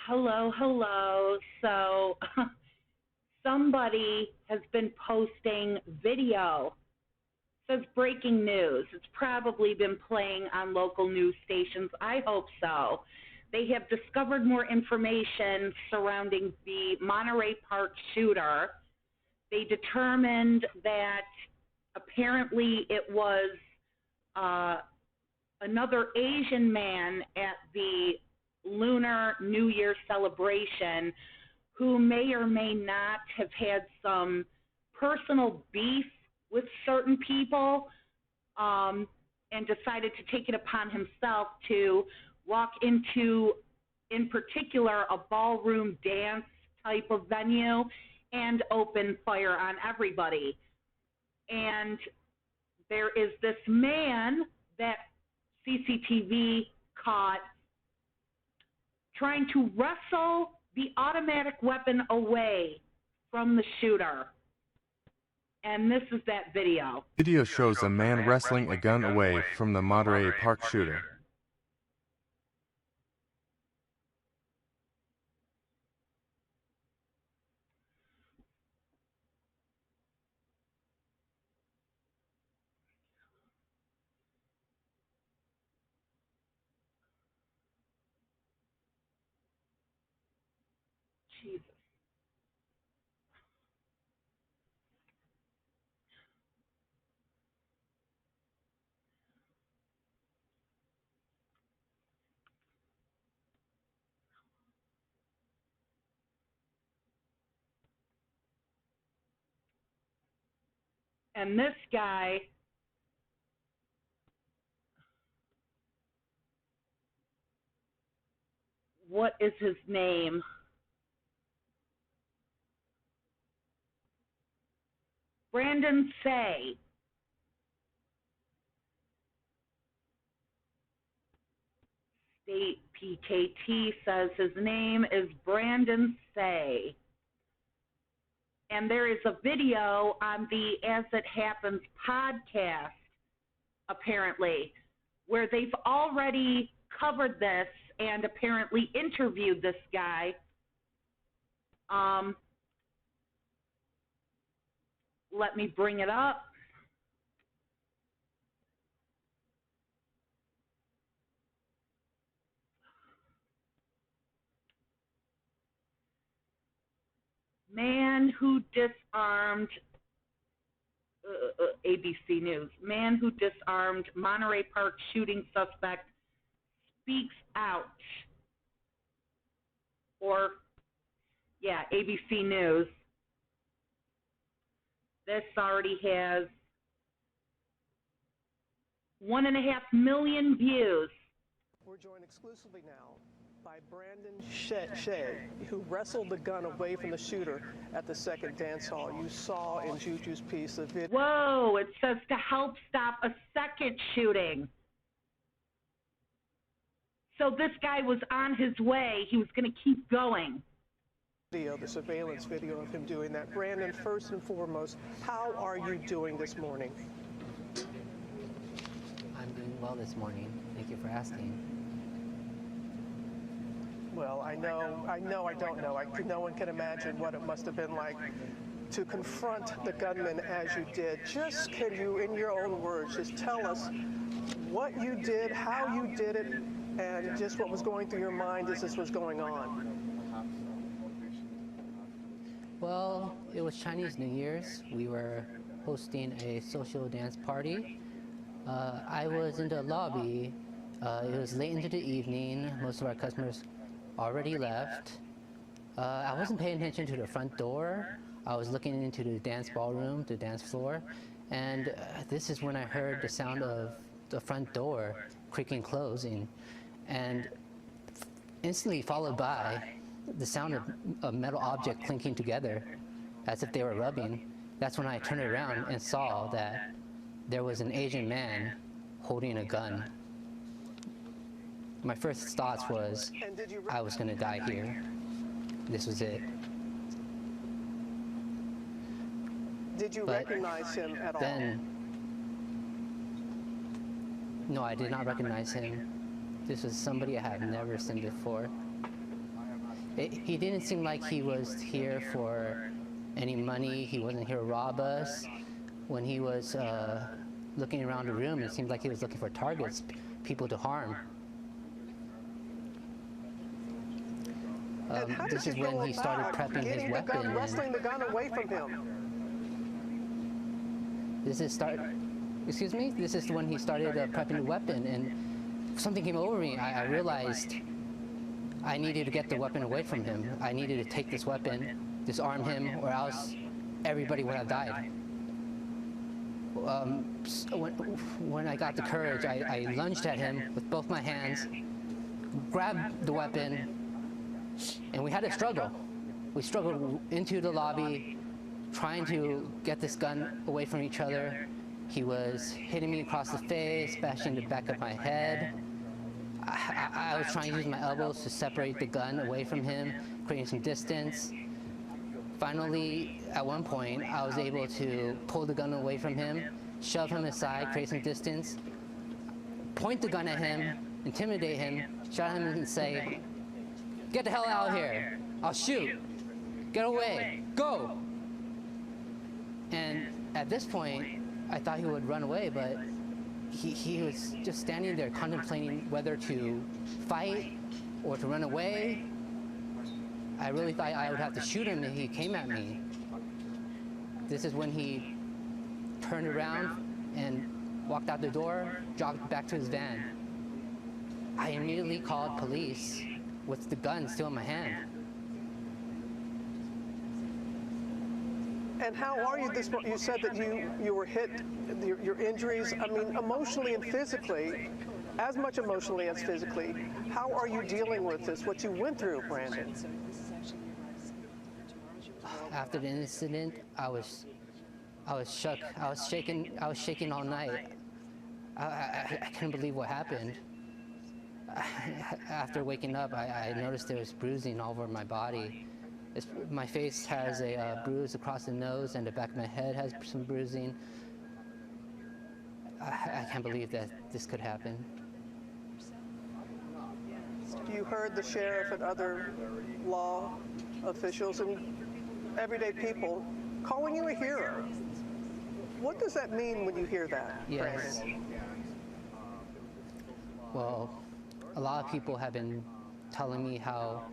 Hello, hello. So, somebody has been posting video. Says breaking news. It's probably been playing on local news stations. I hope so. They have discovered more information surrounding the Monterey Park shooter. They determined that apparently it was uh, another Asian man at the Lunar New Year celebration who may or may not have had some personal beef with certain people, and decided to take it upon himself to walk into, in particular, a ballroom dance type of venue and open fire on everybody. And there is this man that CCTV caught trying to wrestle the automatic weapon away from the shooter. And this is that video. Video shows a man wrestling a gun away from the Monterey Park shooter. Jesus. And this guy, what is his name? Brandon Tsay. State PKT says his name is Brandon Tsay. And there is a video on the As It Happens podcast, apparently, where they've already covered this and apparently interviewed this guy. Let me bring it up. Man who disarmed, ABC News, man who disarmed Monterey Park shooting suspect speaks out. Or, yeah, ABC News. This already has 1.5 million views. We're joined exclusively now by Brandon Tsay, who wrestled the gun away from the shooter at the second dance hall. You saw in Juju's piece of video. Whoa, it says to help stop a second shooting. So this guy was on his way. He was going to keep going. The surveillance video of him doing that. Brandon, first and foremost, how are you doing this morning? I'm doing well this morning. Thank you for asking. Well, I don't know. No one can imagine what it must have been like to confront the gunman as you did. Just can you, in your own words, just tell us what you did, how you did it, and just what was going through your mind as this was going on? Well, it was Chinese New Year's. We were hosting a social dance party. I was in the lobby. It was late into the evening. Most of our customers already left. I wasn't paying attention to the front door. I was looking into the dance ballroom, the dance floor, and this is when I heard the sound of the front door creaking closing, and instantly followed by the sound of a metal object clinking together as if they were rubbing. That's when I turned around and saw that there was an Asian man holding a gun. My first thoughts was, I was going to die here. This was it. Did you recognize him at all? No, I did not recognize him. This was somebody I had never seen before. He didn't seem like he was here for any money. He wasn't here to rob us. When he was looking around the room, it seemed like he was looking for targets, people to harm. This is when he started prepping his weapon. Wrestling the gun away from him. This is when he started prepping the weapon, and something came over me. I realized I needed to get the weapon away from him. I needed to take this weapon, disarm him, or else everybody would have died. When I got the courage, I lunged at him with both my hands, grabbed the weapon, and we had a struggle. We struggled into the lobby, trying to get this gun away from each other. He was hitting me across the face, bashing the back of my head. I was trying to use my elbows to separate the gun away from him, creating some distance. Finally, at one point, I was able to pull the gun away from him, shove him aside, create some distance, point the gun at him, intimidate him, shout at him and say, "Get the hell out of here. I'll shoot. Get away. Go." And at this point, I thought he would run away, but he was just standing there contemplating whether to fight or to run away. I really thought I would have to shoot him if he came at me. This is when he turned around and walked out the door, jogged back to his van. I immediately called police with the gun still in my hand. And how are you you said that you were hit, your injuries, I mean, emotionally and physically, as much emotionally as physically. How are you dealing with this, what you went through, Brandon? After the incident, I was shook. I was shaking all night. I couldn't believe what happened. After waking up, I noticed there was bruising all over my body. My face has a bruise across the nose, and the back of my head has some bruising. I can't believe that this could happen. You heard the sheriff and other law officials and everyday people calling you a hero. What does that mean when you hear that, Yes. Brandon? Well, a lot of people have been telling me how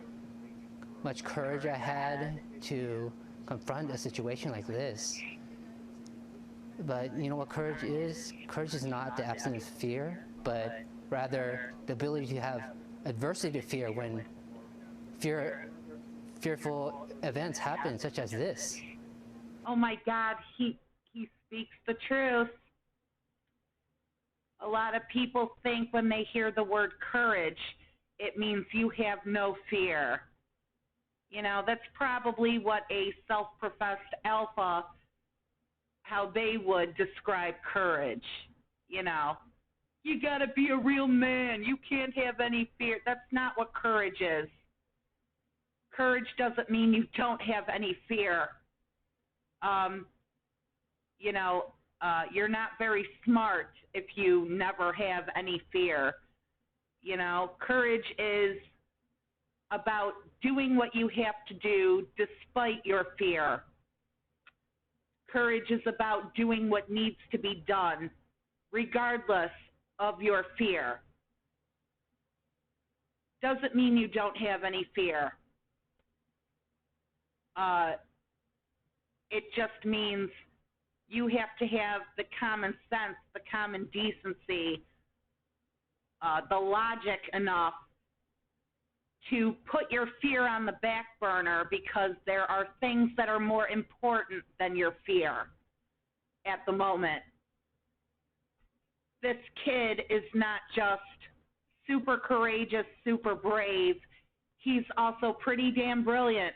much courage I had to confront a situation like this. But you know what courage is? Courage is not the absence of fear, but rather the ability to have adversity to fear when fearful events happen, such as this. Oh my God, he speaks the truth. A lot of people think when they hear the word courage, it means you have no fear. You know, that's probably what a self-professed alpha, how they would describe courage. You know, you gotta be a real man. You can't have any fear. That's not what courage is. Courage doesn't mean you don't have any fear. You know, you're not very smart if you never have any fear. You know, courage is about doing what you have to do despite your fear. Courage is about doing what needs to be done regardless of your fear. Doesn't mean you don't have any fear. It just means you have to have the common sense, the common decency, the logic enough to put your fear on the back burner, because there are things that are more important than your fear at the moment. This kid is not just super courageous, super brave. He's also pretty damn brilliant.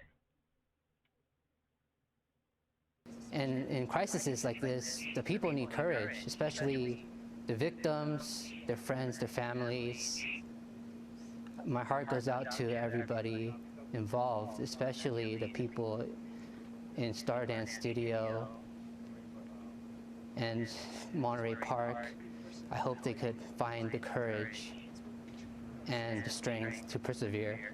And in crises like this, the people need courage, especially the victims, their friends, their families. My heart goes out to everybody involved, especially the people in Stardance Studio and Monterey Park. I hope they could find the courage and the strength to persevere.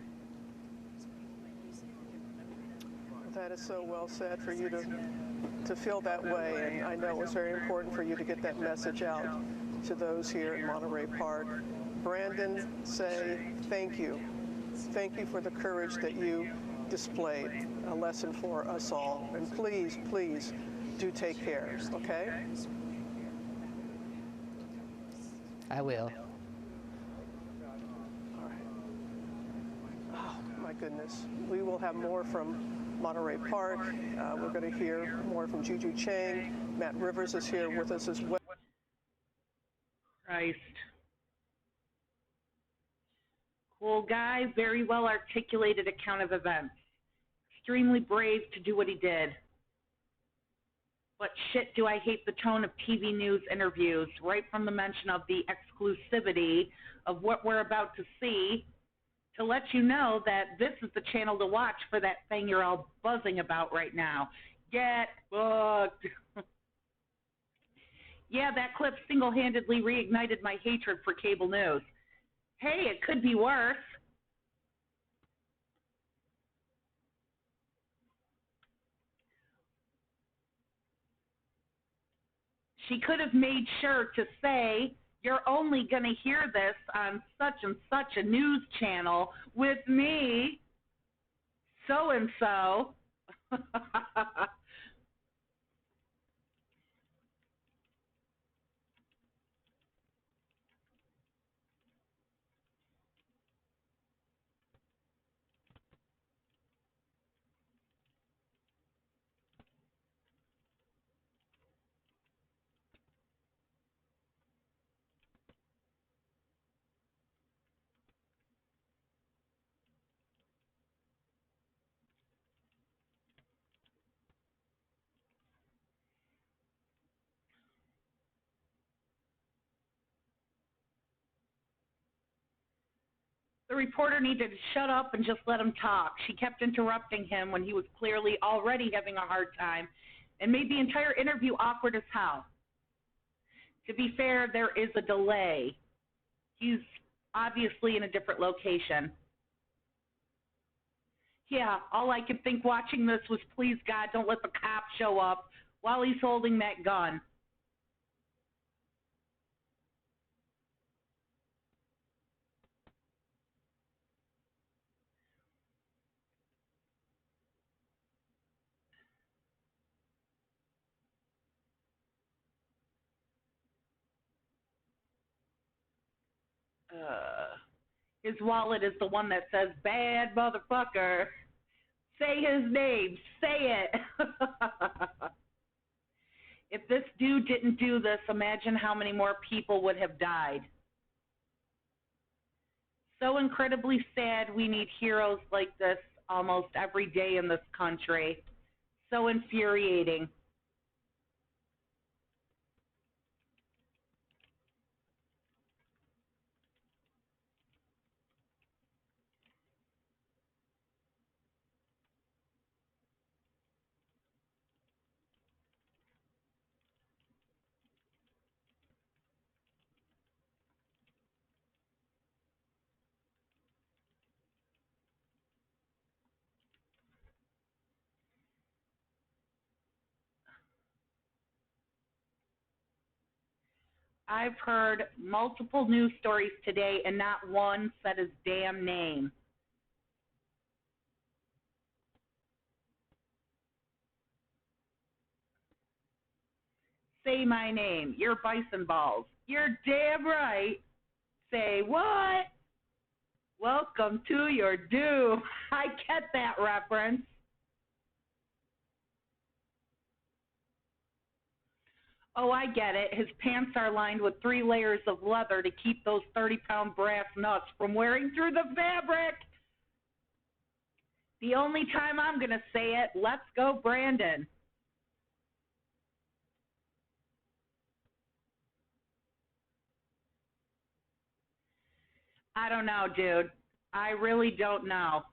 That is so well said for you to feel that way, and I know it was very important for you to get that message out to those here in Monterey Park. Brandon, Tsay, thank you. Thank you for the courage that you displayed, a lesson for us all. And please, please do take care, okay? I will. All right. Oh, my goodness. We will have more from Monterey Park. We're going to hear more from Juju Chang. Matt Rivers is here with us as well. Christ. Cool guy, very well articulated account of events. Extremely brave to do what he did. But shit, do I hate the tone of TV news interviews, right from the mention of the exclusivity of what we're about to see, to let you know that this is the channel to watch for that thing you're all buzzing about right now. Get booked. Yeah, that clip single-handedly reignited my hatred for cable news. Hey, it could be worse. She could have made sure to say, you're only going to hear this on such and such a news channel with me, so-and-so. The reporter needed to shut up and just let him talk. She kept interrupting him when he was clearly already having a hard time and made the entire interview awkward as hell. To be fair, there is a delay. He's obviously in a different location. Yeah, all I could think watching this was, please, God, don't let the cop show up while he's holding that gun. His wallet is the one that says, bad motherfucker. Say his name. Say it. If this dude didn't do this, imagine how many more people would have died. So incredibly sad we need heroes like this almost every day in this country. So infuriating. I've heard multiple news stories today, and not one said his damn name. Say my name. You're Bison Balls. You're damn right. Say what? Welcome to your doom. I get that reference. Oh, I get it. His pants are lined with 3 layers of leather to keep those 30-pound brass nuts from wearing through the fabric. The only time I'm going to say it, let's go, Brandon. I don't know, dude. I really don't know.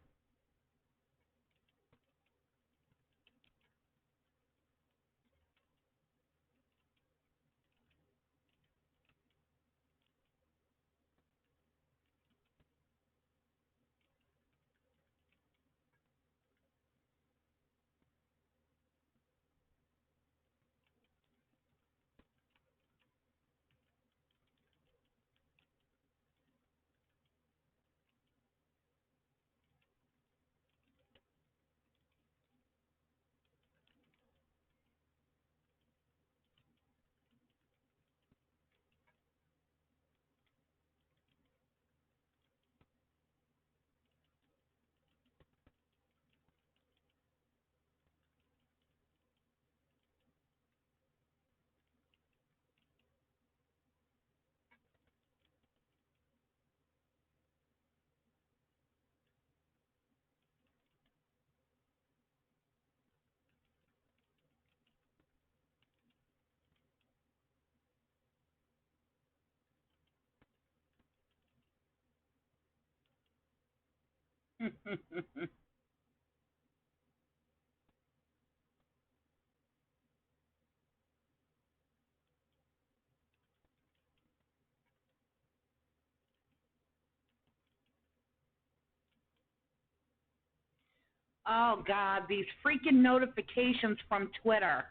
Oh, God, these freaking notifications from Twitter.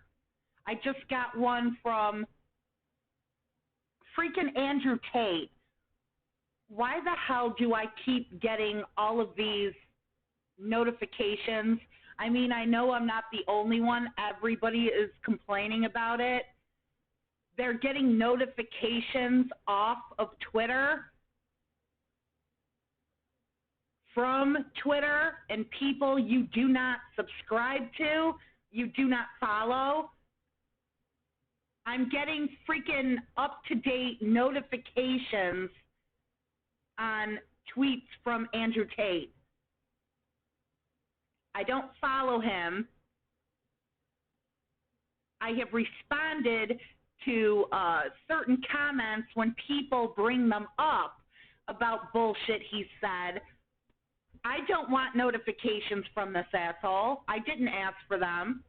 I just got one from freaking Andrew Tate. Why the hell do I keep getting all of these notifications? I mean, I know I'm not the only one. Everybody is complaining about it. They're getting notifications off of Twitter, from Twitter, and people you do not subscribe to, you do not follow. I'm getting freaking up-to-date notifications on tweets from Andrew Tate. I don't follow him. I have responded to certain comments when people bring them up about bullshit he said. I don't want notifications from this asshole. I didn't ask for them.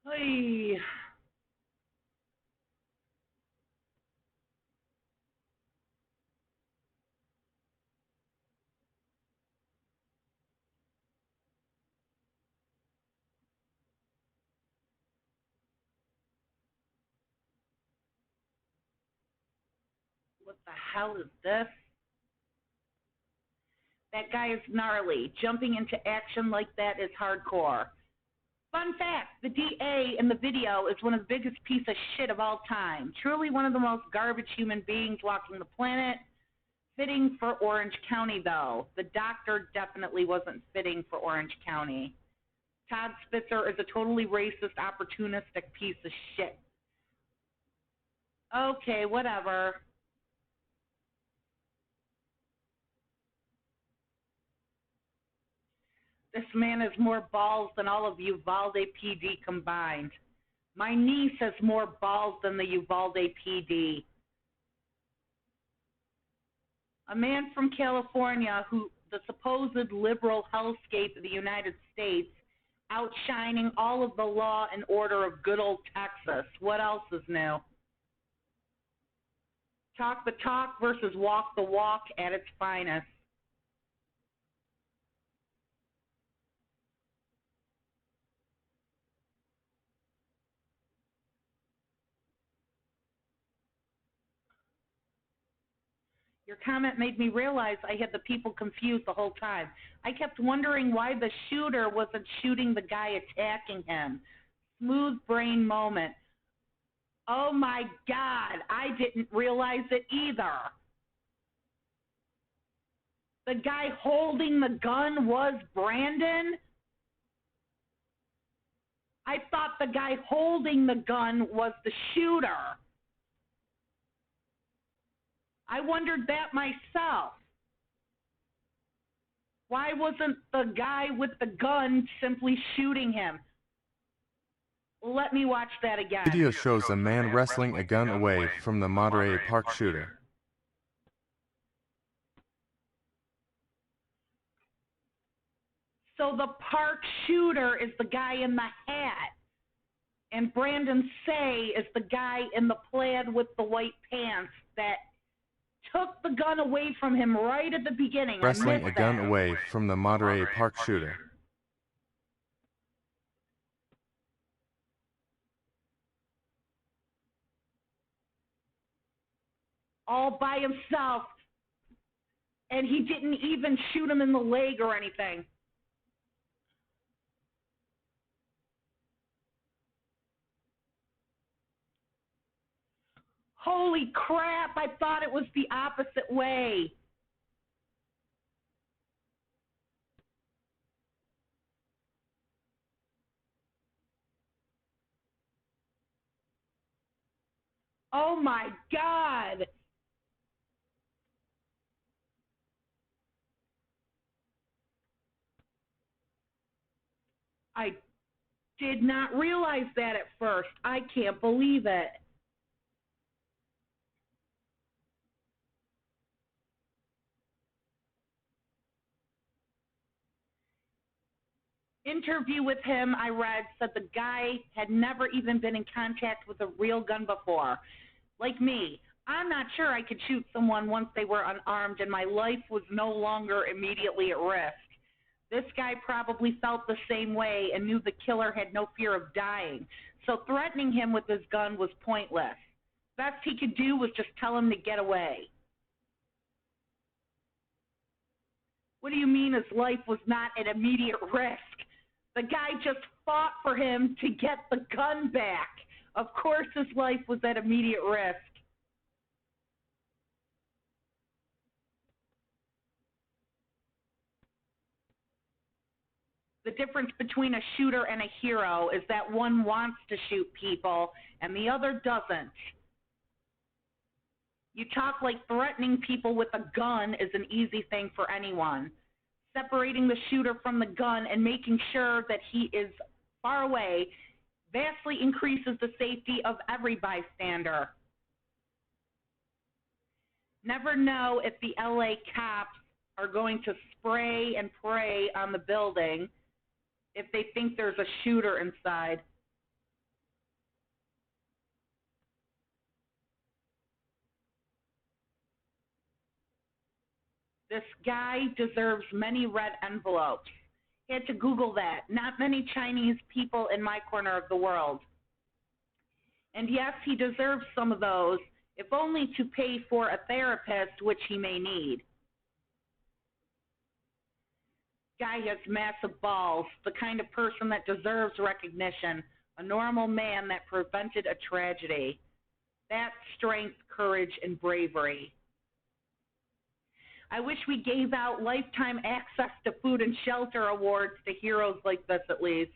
Hey. What the hell is this? That guy is gnarly. Jumping into action like that is hardcore. Fun fact, the DA in the video is one of the biggest piece of shit of all time. Truly one of the most garbage human beings walking the planet. Fitting for Orange County, though. The doctor definitely wasn't fitting for Orange County. Todd Spitzer is a totally racist, opportunistic piece of shit. Okay, whatever. This man has more balls than all of Uvalde PD combined. My niece has more balls than the Uvalde PD. A man from California who, the supposed liberal hellscape of the United States, outshining all of the law and order of good old Texas. What else is new? Talk the talk versus walk the walk at its finest. Your comment made me realize I had the people confused the whole time. I kept wondering why the shooter wasn't shooting the guy attacking him. Smooth brain moment. Oh my God, I didn't realize it either. The guy holding the gun was Brandon? I thought the guy holding the gun was the shooter. I wondered that myself. Why wasn't the guy with the gun simply shooting him? Let me watch that again. The video shows a man wrestling a gun away from the Monterey Park shooter. So the park shooter is the guy in the hat, and Brandon Tsay is the guy in the plaid with the white pants that took the gun away from him right at the beginning. Wrestling a gun away from the Monterey Park shooter. All by himself. And he didn't even shoot him in the leg or anything. Holy crap, I thought it was the opposite way. Oh my God. I did not realize that at first. I can't believe it. Interview with him, I read, said the guy had never even been in contact with a real gun before. Like me, I'm not sure I could shoot someone once they were unarmed and my life was no longer immediately at risk. This guy probably felt the same way and knew the killer had no fear of dying, so threatening him with his gun was pointless. Best he could do was just tell him to get away. What do you mean his life was not at immediate risk? The guy just fought for him to get the gun back. Of course his life was at immediate risk. The difference between a shooter and a hero is that one wants to shoot people and the other doesn't. You talk like threatening people with a gun is an easy thing for anyone. Separating the shooter from the gun and making sure that he is far away vastly increases the safety of every bystander. Never know if the LA cops are going to spray and pray on the building if they think there's a shooter inside. This guy deserves many red envelopes. Had to Google that. Not many Chinese people in my corner of the world. And yes, he deserves some of those, if only to pay for a therapist, which he may need. Guy has massive balls, the kind of person that deserves recognition, a normal man that prevented a tragedy. That's strength, courage, and bravery. I wish we gave out lifetime access to food and shelter awards to heroes like this at least.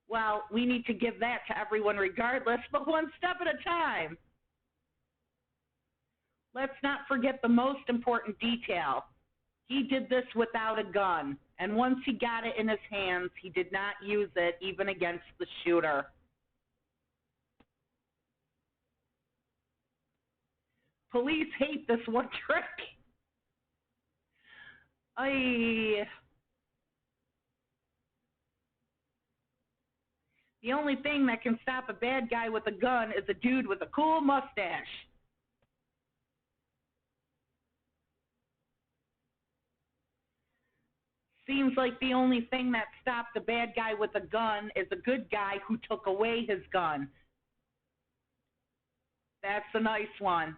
Well, we need to give that to everyone regardless, but one step at a time. Let's not forget the most important detail. He did this without a gun, and once he got it in his hands, he did not use it even against the shooter. Police hate this one trick. The only thing that can stop a bad guy with a gun is a dude with a cool mustache. Seems like the only thing that stopped a bad guy with a gun is a good guy who took away his gun. That's a nice one.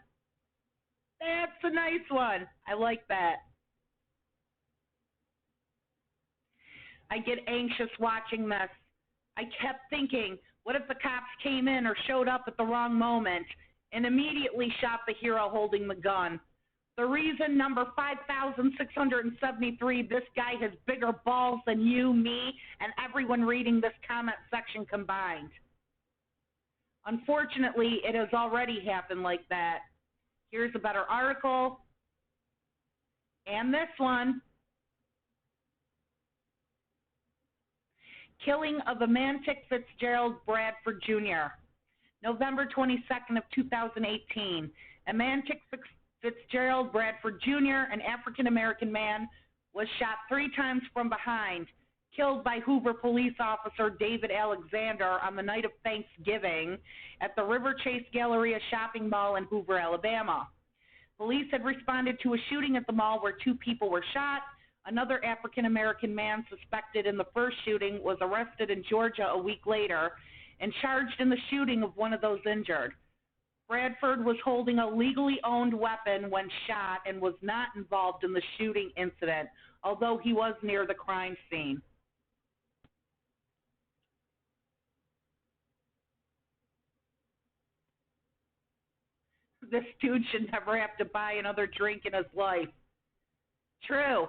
That's a nice one. I like that. I get anxious watching this. I kept thinking, what if the cops came in or showed up at the wrong moment and immediately shot the hero holding the gun? The reason number 5,673, this guy has bigger balls than you, me, and everyone reading this comment section combined. Unfortunately, it has already happened like that. Here's a better article. And this one. Killing of Amantic Fitzgerald Bradford Jr. November 22nd of 2018. Amantic Fitzgerald Bradford Jr., an African-American man, was shot 3 times from behind, killed by Hoover police officer David Alexander on the night of Thanksgiving at the River Chase Galleria shopping mall in Hoover, Alabama. Police had responded to a shooting at the mall where 2 people were shot. Another African-American man suspected in the first shooting was arrested in Georgia a week later and charged in the shooting of one of those injured. Bradford was holding a legally owned weapon when shot and was not involved in the shooting incident, although he was near the crime scene. This dude should never have to buy another drink in his life. True.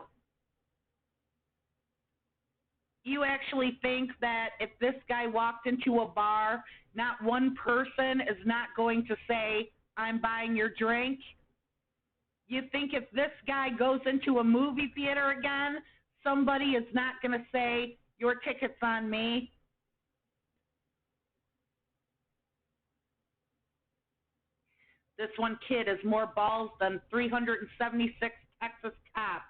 You actually think that if this guy walked into a bar, not one person is not going to say, I'm buying your drink? You think if this guy goes into a movie theater again, somebody is not going to say, your ticket's on me? This one kid has more balls than 376 Texas cops.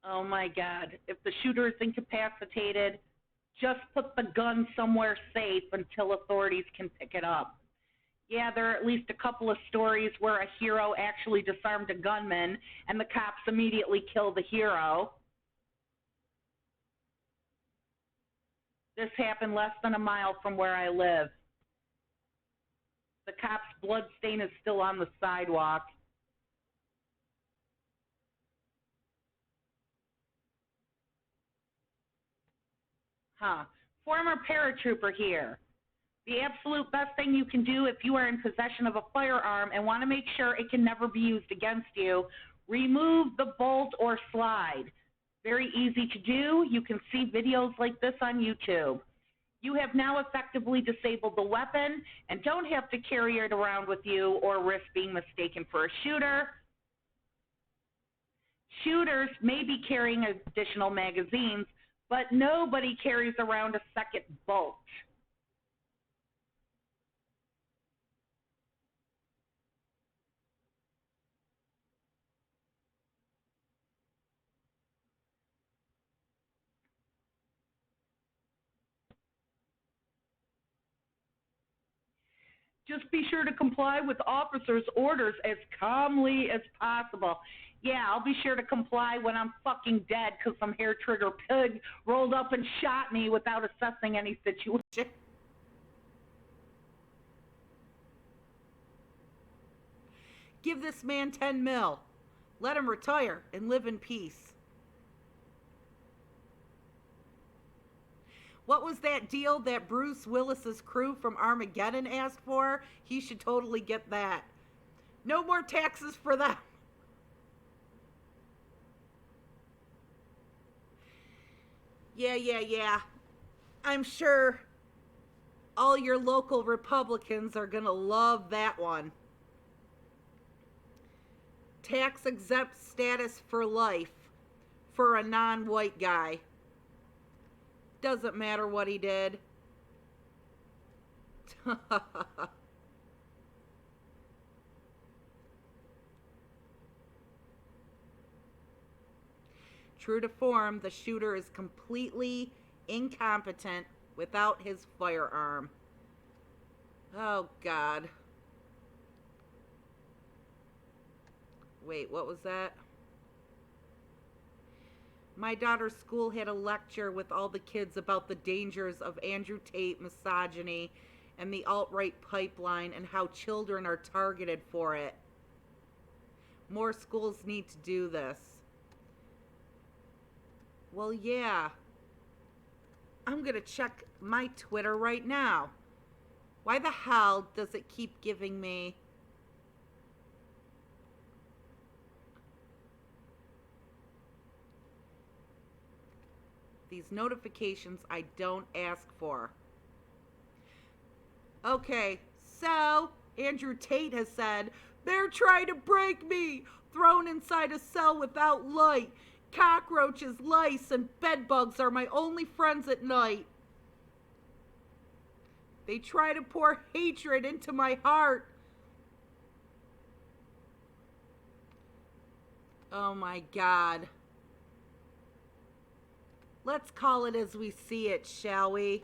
Oh my God. If the shooter is incapacitated, just put the gun somewhere safe until authorities can pick it up. Yeah, there are at least a couple of stories where a hero actually disarmed a gunman and the cops immediately kill the hero. This happened less than a mile from where I live. The cop's blood stain is still on the sidewalk. Former paratrooper here. The absolute best thing you can do if you are in possession of a firearm and want to make sure it can never be used against you, remove the bolt or slide. Very easy to do. You can see videos like this on YouTube. You have now effectively disabled the weapon and don't have to carry it around with you or risk being mistaken for a shooter. Shooters may be carrying additional magazines, but nobody carries around a second bolt. Just be sure to comply with officers' orders as calmly as possible. Yeah, I'll be sure to comply when I'm fucking dead because some hair-trigger pig rolled up and shot me without assessing any situation. Give this man 10 mil. Let him retire and live in peace. What was that deal that Bruce Willis's crew from Armageddon asked for? He should totally get that. No more taxes for them. Yeah. I'm sure all your local Republicans are going to love that one. Tax exempt status for life for a non-white guy. Doesn't matter what he did. True to form, the shooter is completely incompetent without his firearm. Oh, God. Wait, what was that? My daughter's school had a lecture with all the kids about the dangers of Andrew Tate misogyny and the alt-right pipeline and how children are targeted for it. More schools need to do this. Well, yeah. I'm gonna check my Twitter right now. Why the hell does it keep giving me... these notifications I don't ask for? Okay, so Andrew Tate has said, they're trying to break me, thrown inside a cell without light. Cockroaches, lice, and bedbugs are my only friends at night. They try to pour hatred into my heart. Oh my God. Let's call it as we see it, shall we?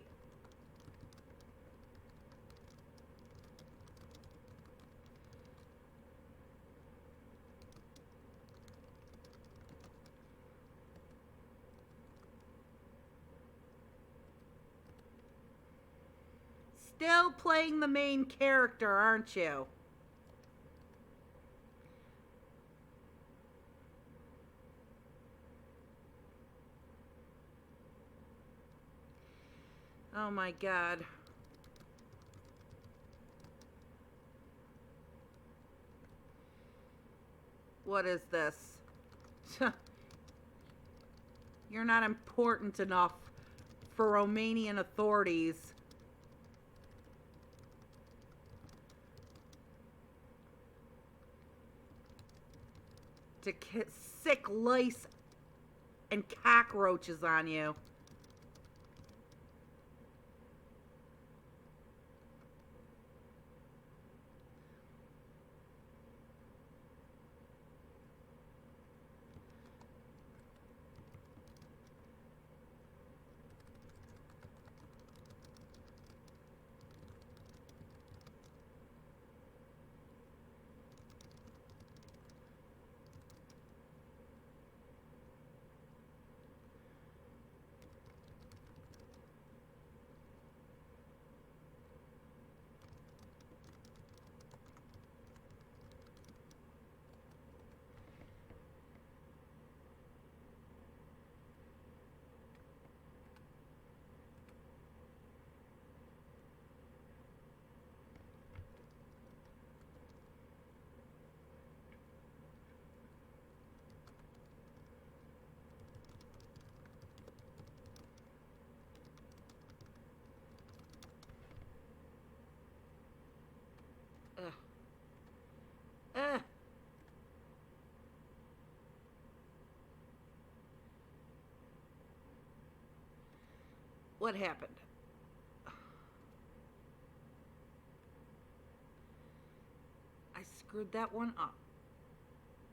Still playing the main character, aren't you? Oh my God. What is this? You're not important enough for Romanian authorities. To sick lice and cockroaches on you. Ugh. Ugh. What happened? I screwed that one up.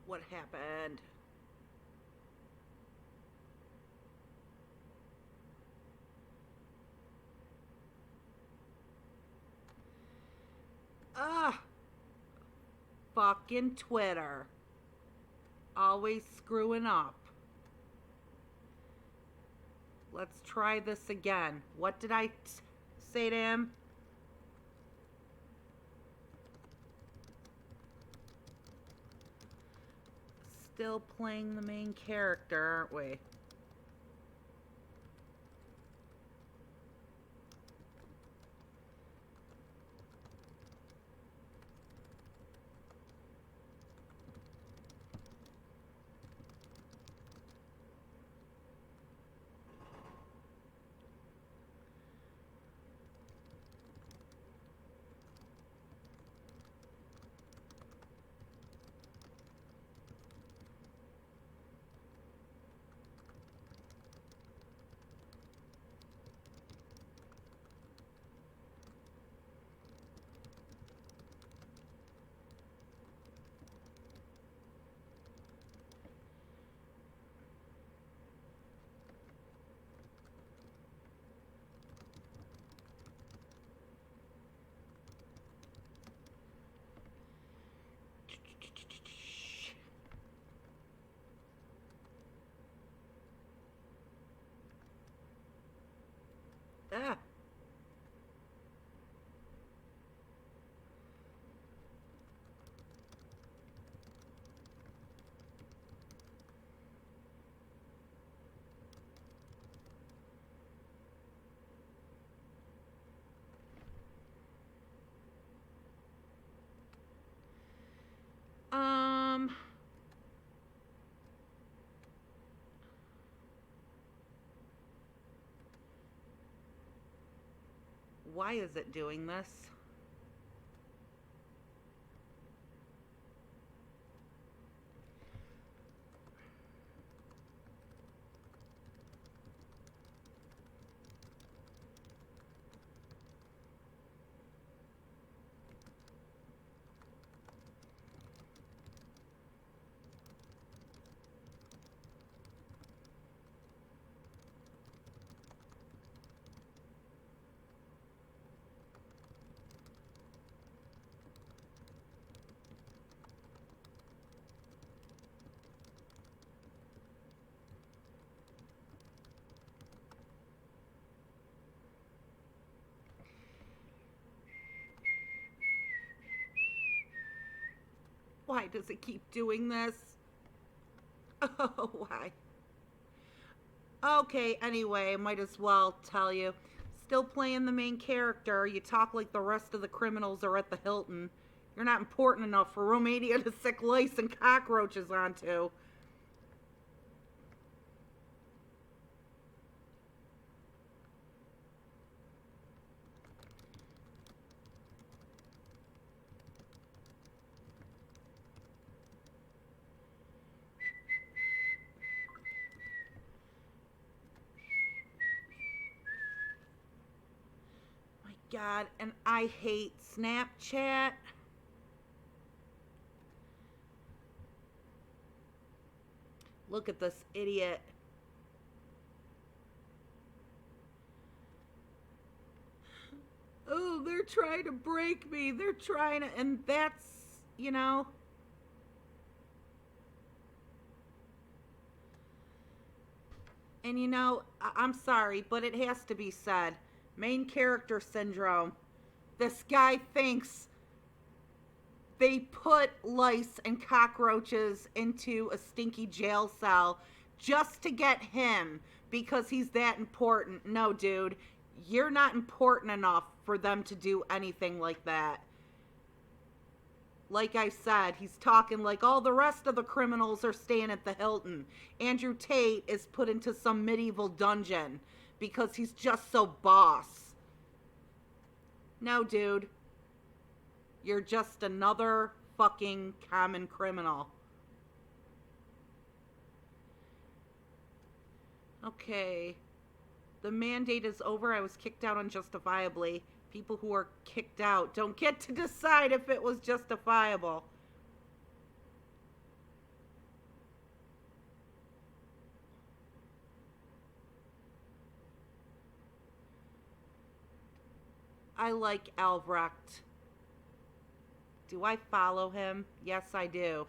What happened? Ah! Fucking Twitter. Always screwing up. Let's try this again. What did I say to him? Still playing the main character, aren't we? Ah. Why is it doing this? Why does it keep doing this? Oh, why? Okay, anyway, might as well tell you. Still playing the main character. You talk like the rest of the criminals are at the Hilton. You're not important enough for Romania to sick lice and cockroaches onto. God, and I hate Snapchat. Look at this idiot. Oh, they're trying to break me. They're trying to, and that's, you know. And you know, I'm sorry, but it has to be said. Main character syndrome. This guy thinks they put lice and cockroaches into a stinky jail cell just to get him because he's that important. No, dude, you're not important enough for them to do anything like that. Like I said, he's talking like all the rest of the criminals are staying at the Hilton. Andrew Tate is put into some medieval dungeon because he's just so boss. No, dude. You're just another fucking common criminal. Okay. The mandate is over. I was kicked out unjustifiably. People who are kicked out don't get to decide if it was justifiable. I like Albrecht. Do I follow him? Yes, I do.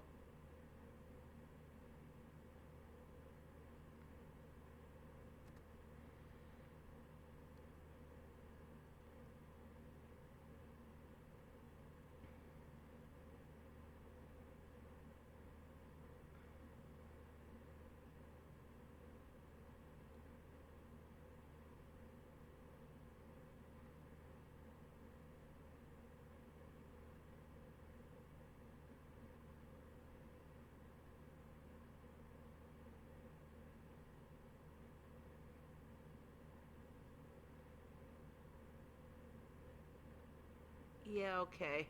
Yeah, okay.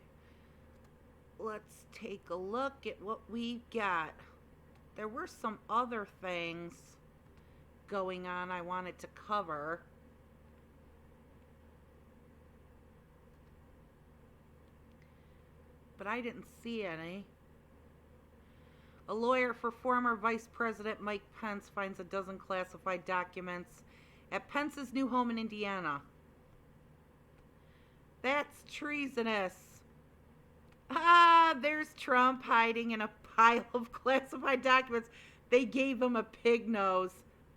Let's take a look at what we got. There were some other things going on I wanted to cover. But I didn't see any. A lawyer for former Vice President Mike Pence finds a dozen classified documents at Pence's new home in Indiana. That's treasonous. Ah, there's Trump hiding in a pile of classified documents. They gave him a pig nose.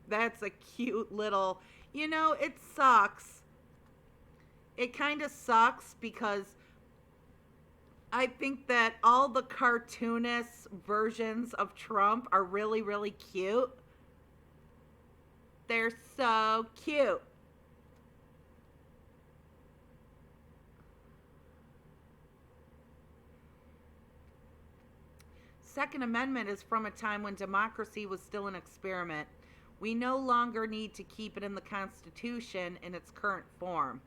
That's a cute little... You know, it sucks. It kind of sucks because I think that all the cartoonist versions of Trump are really, really cute. They're so cute. Second Amendment is from a time when democracy was still an experiment. We no longer need to keep it in the Constitution in its current form.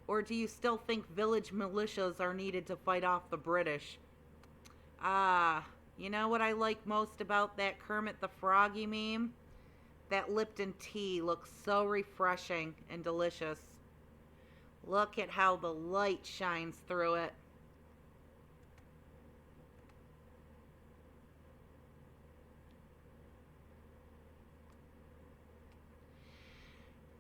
Or do you still think village militias are needed to fight off the British? You know what I like most about that Kermit the Froggy meme? That Lipton tea looks so refreshing and delicious. Look at how the light shines through it.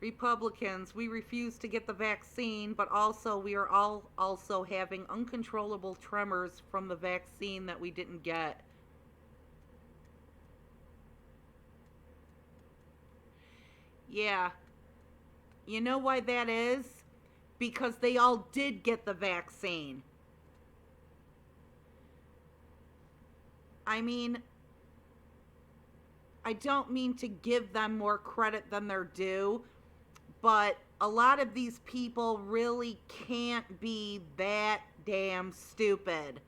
Republicans, we refuse to get the vaccine, but also we are all also having uncontrollable tremors from the vaccine that we didn't get. Yeah. You know why that is? Because they all did get the vaccine. I mean, I don't mean to give them more credit than they're due, but a lot of these people really can't be that damn stupid.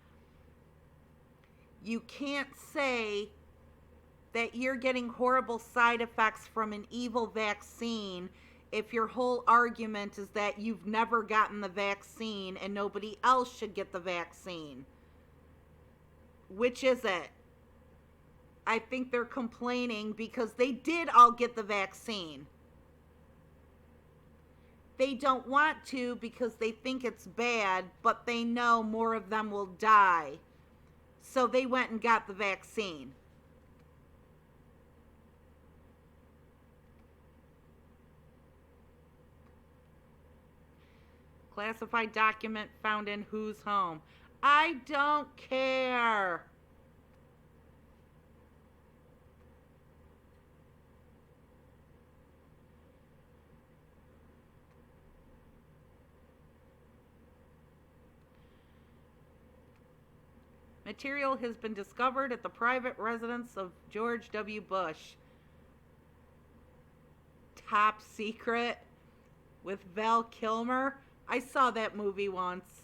You can't say that you're getting horrible side effects from an evil vaccine if your whole argument is that you've never gotten the vaccine and nobody else should get the vaccine. Which is it? I think they're complaining because they did all get the vaccine. They don't want to because they think it's bad, but they know more of them will die. So they went and got the vaccine. Classified document found in whose home? I don't care. Material has been discovered at the private residence of George W. Bush. Top Secret with Val Kilmer. I saw that movie once.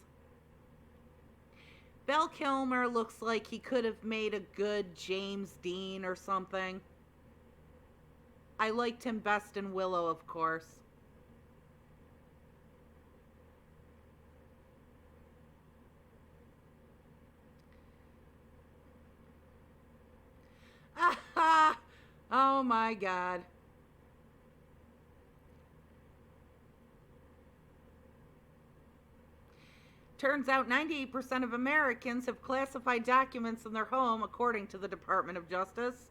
Val Kilmer looks like he could have made a good James Dean or something. I liked him best in Willow, of course. Oh my God. Turns out 98% of Americans have classified documents in their home, according to the Department of Justice.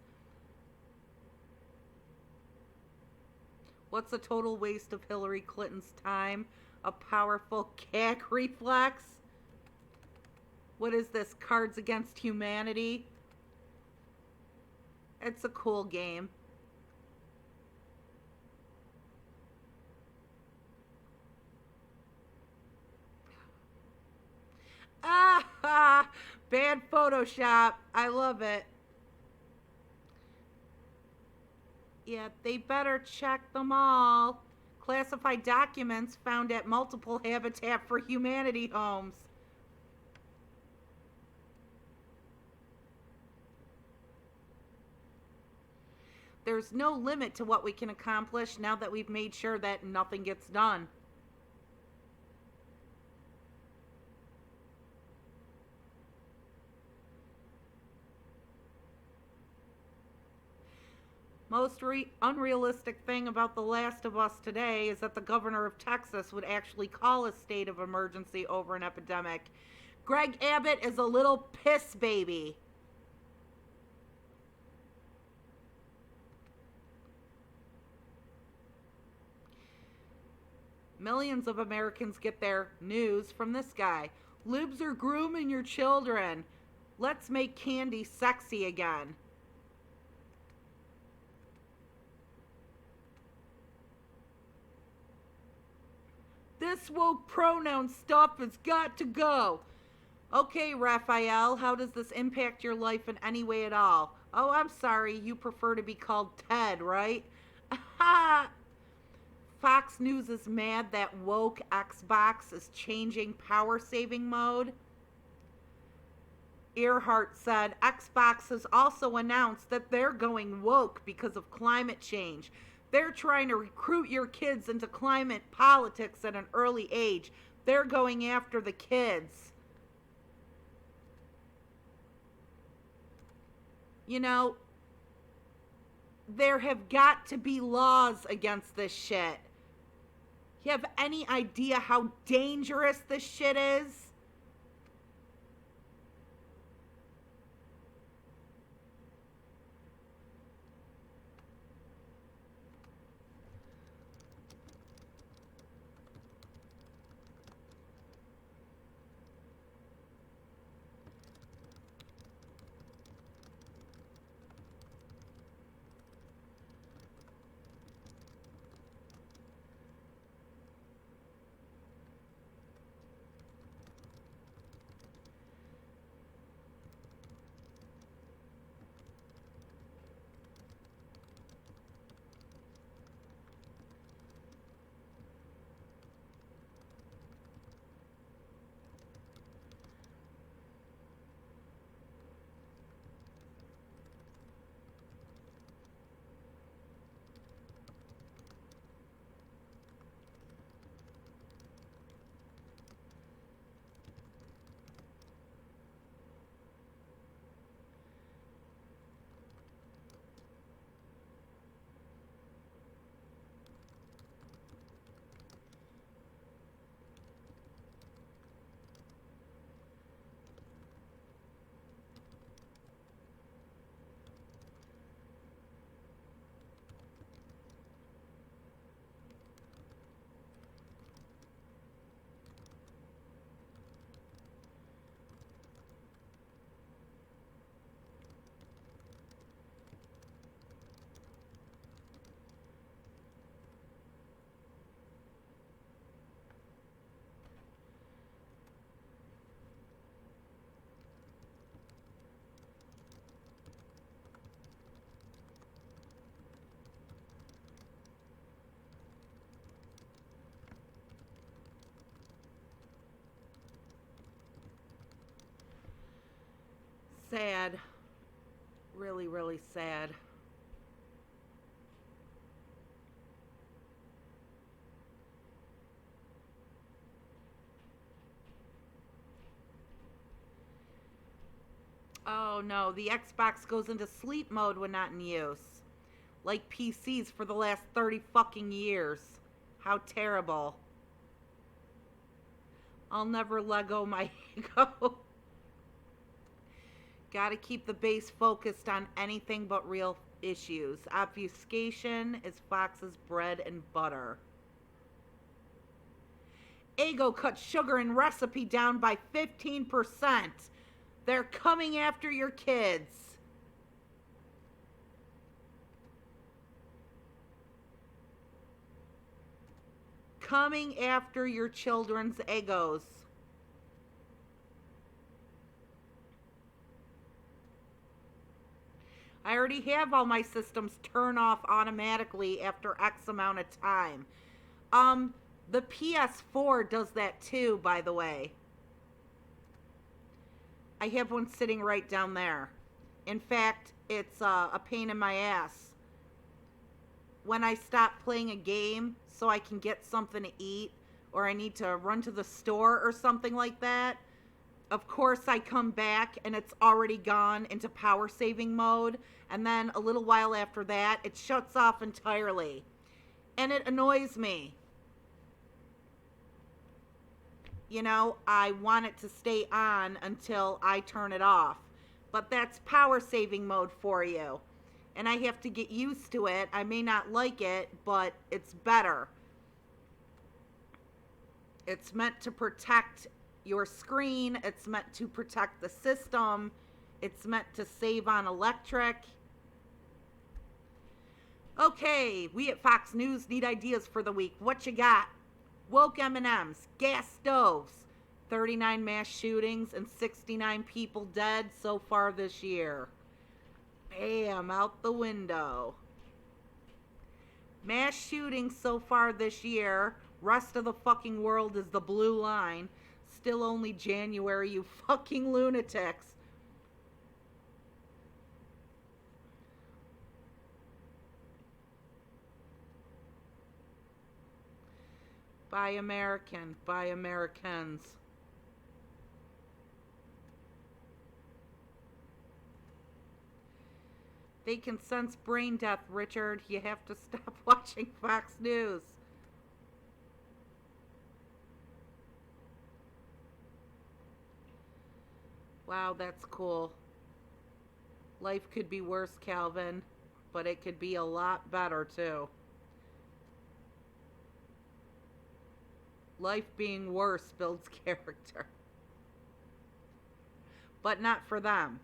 What's a total waste of Hillary Clinton's time? A powerful gag reflex? What is this? Cards Against Humanity? It's a cool game. Ah, bad Photoshop. I love it. Yeah, they better check them all. Classified documents found at multiple Habitat for Humanity homes. There's no limit to what we can accomplish now that we've made sure that nothing gets done. Most unrealistic thing about The Last of Us today is that the governor of Texas would actually call a state of emergency over an epidemic. Greg Abbott is a little piss baby. Millions of Americans get their news from this guy. Libs are grooming your children. Let's make candy sexy again. This woke pronoun stuff has got to go. Okay, Raphael, how does this impact your life in any way at all? Oh, I'm sorry, you prefer to be called Ted, right? Fox News is mad that woke Xbox is changing power saving mode. Earhart said Xbox has also announced that they're going woke because of climate change. They're trying to recruit your kids into climate politics at an early age. They're going after the kids. You know, there have got to be laws against this shit. You have any idea how dangerous this shit is? sad. Really, really sad. Oh no, the Xbox goes into sleep mode when not in use. Like PCs for the last 30 fucking years. How terrible. I'll never Lego my ego. Gotta keep the base focused on anything but real issues. Obfuscation is Fox's bread and butter. Ego cut sugar and recipe down by 15%. They're coming after your kids. Coming after your children's egos. I already have all my systems turn off automatically after X amount of time. The PS4 does that too, by the way. I have one sitting right down there. In fact, it's a pain in my ass. When I stop playing a game so I can get something to eat, or I need to run to the store or something like that, of course I come back and it's already gone into power saving mode, and then a little while after that it shuts off entirely. And it annoys me. You know, I want it to stay on until I turn it off. But that's power saving mode for you. And I have to get used to it. I may not like it, but it's better. It's meant to protect your screen. It's meant to protect the system. It's meant to save on electric. Okay, we at Fox News need ideas for the week. What you got? Woke M&Ms, gas stoves, 39 mass shootings and 69 people dead so far this year. Bam, out the window. Mass shootings so far this year. Rest of the fucking world is the blue line. Still only January, you fucking lunatics. Buy American, buy Americans. They can sense brain death, Richard. You have to stop watching Fox News. Wow, that's cool. Life could be worse, Calvin, but it could be a lot better, too. Life being worse builds character. But not for them.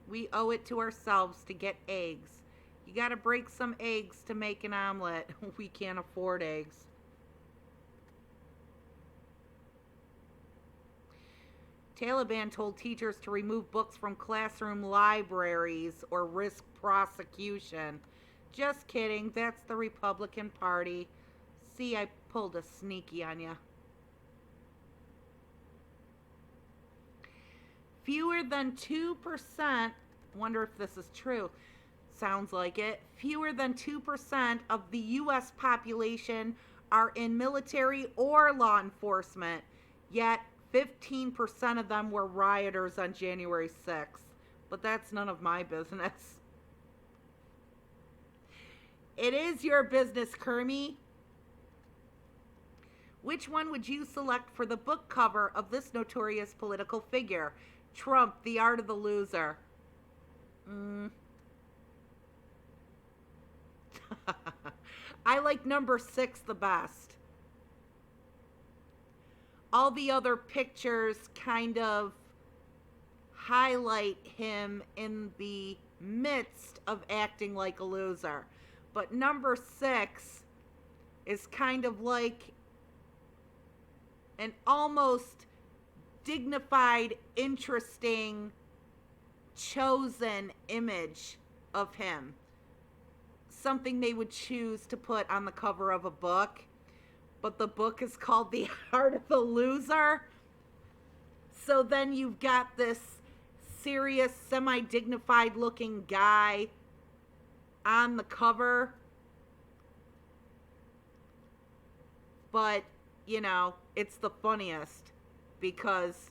We owe it to ourselves to get eggs. You gotta break some eggs to make an omelet. We can't afford eggs. Taliban told teachers to remove books from classroom libraries or risk prosecution. Just kidding, that's the Republican Party. See, I pulled a sneaky on you. Fewer than 2%, wonder if this is true, sounds like it. Fewer than 2% of the U.S. population are in military or law enforcement, yet 15% of them were rioters on January 6th. But that's none of my business. It is your business, Kermie. Which one would you select for the book cover of this notorious political figure? Trump, The Art of the Loser. I like number 6 the best. All the other pictures kind of highlight him in the midst of acting like a loser. But number 6 is kind of like an almost dignified, interesting, chosen image of him. Something they would choose to put on the cover of a book. But the book is called The Art of the Loser. So then you've got this serious, semi-dignified looking guy on the cover. But, you know, it's the funniest because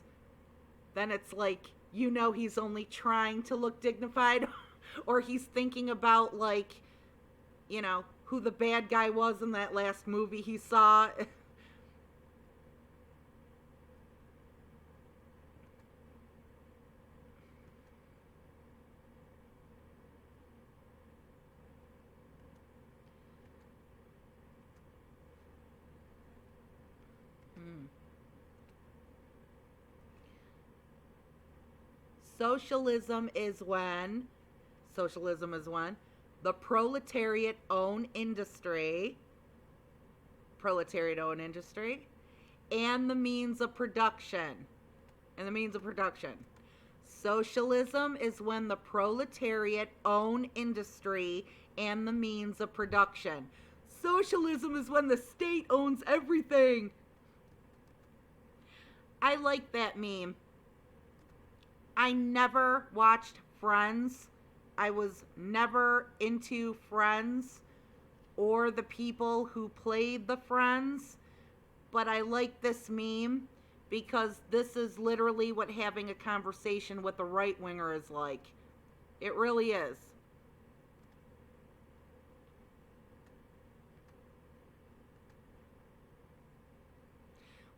then it's like, you know, he's only trying to look dignified or he's thinking about, like, you know, who the bad guy was in that last movie he saw. Socialism is when the proletariat own industry and the means of production. Socialism is when the proletariat own industry and the means of production. Socialism is when the state owns everything. I like that meme. I never watched Friends. I was never into Friends or the people who played the Friends. But I like this meme because this is literally what having a conversation with a right-winger is like. It really is.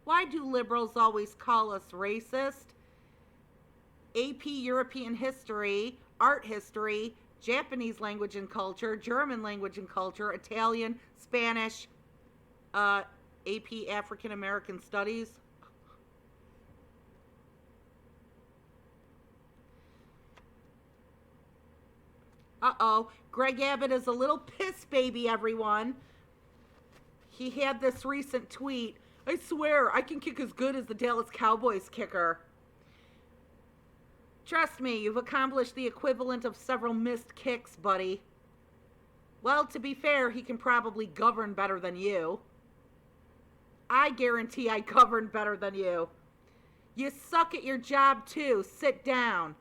Why do liberals always call us racist? AP European history, art history, Japanese language and culture, German language and culture, Italian, Spanish, AP African American studies. Uh-oh, Greg Abbott is a little piss baby, everyone. He had this recent tweet. I swear, I can kick as good as the Dallas Cowboys kicker. Trust me, you've accomplished the equivalent of several missed kicks, buddy. Well, to be fair, he can probably govern better than you. I guarantee I govern better than you. You suck at your job too. Sit down.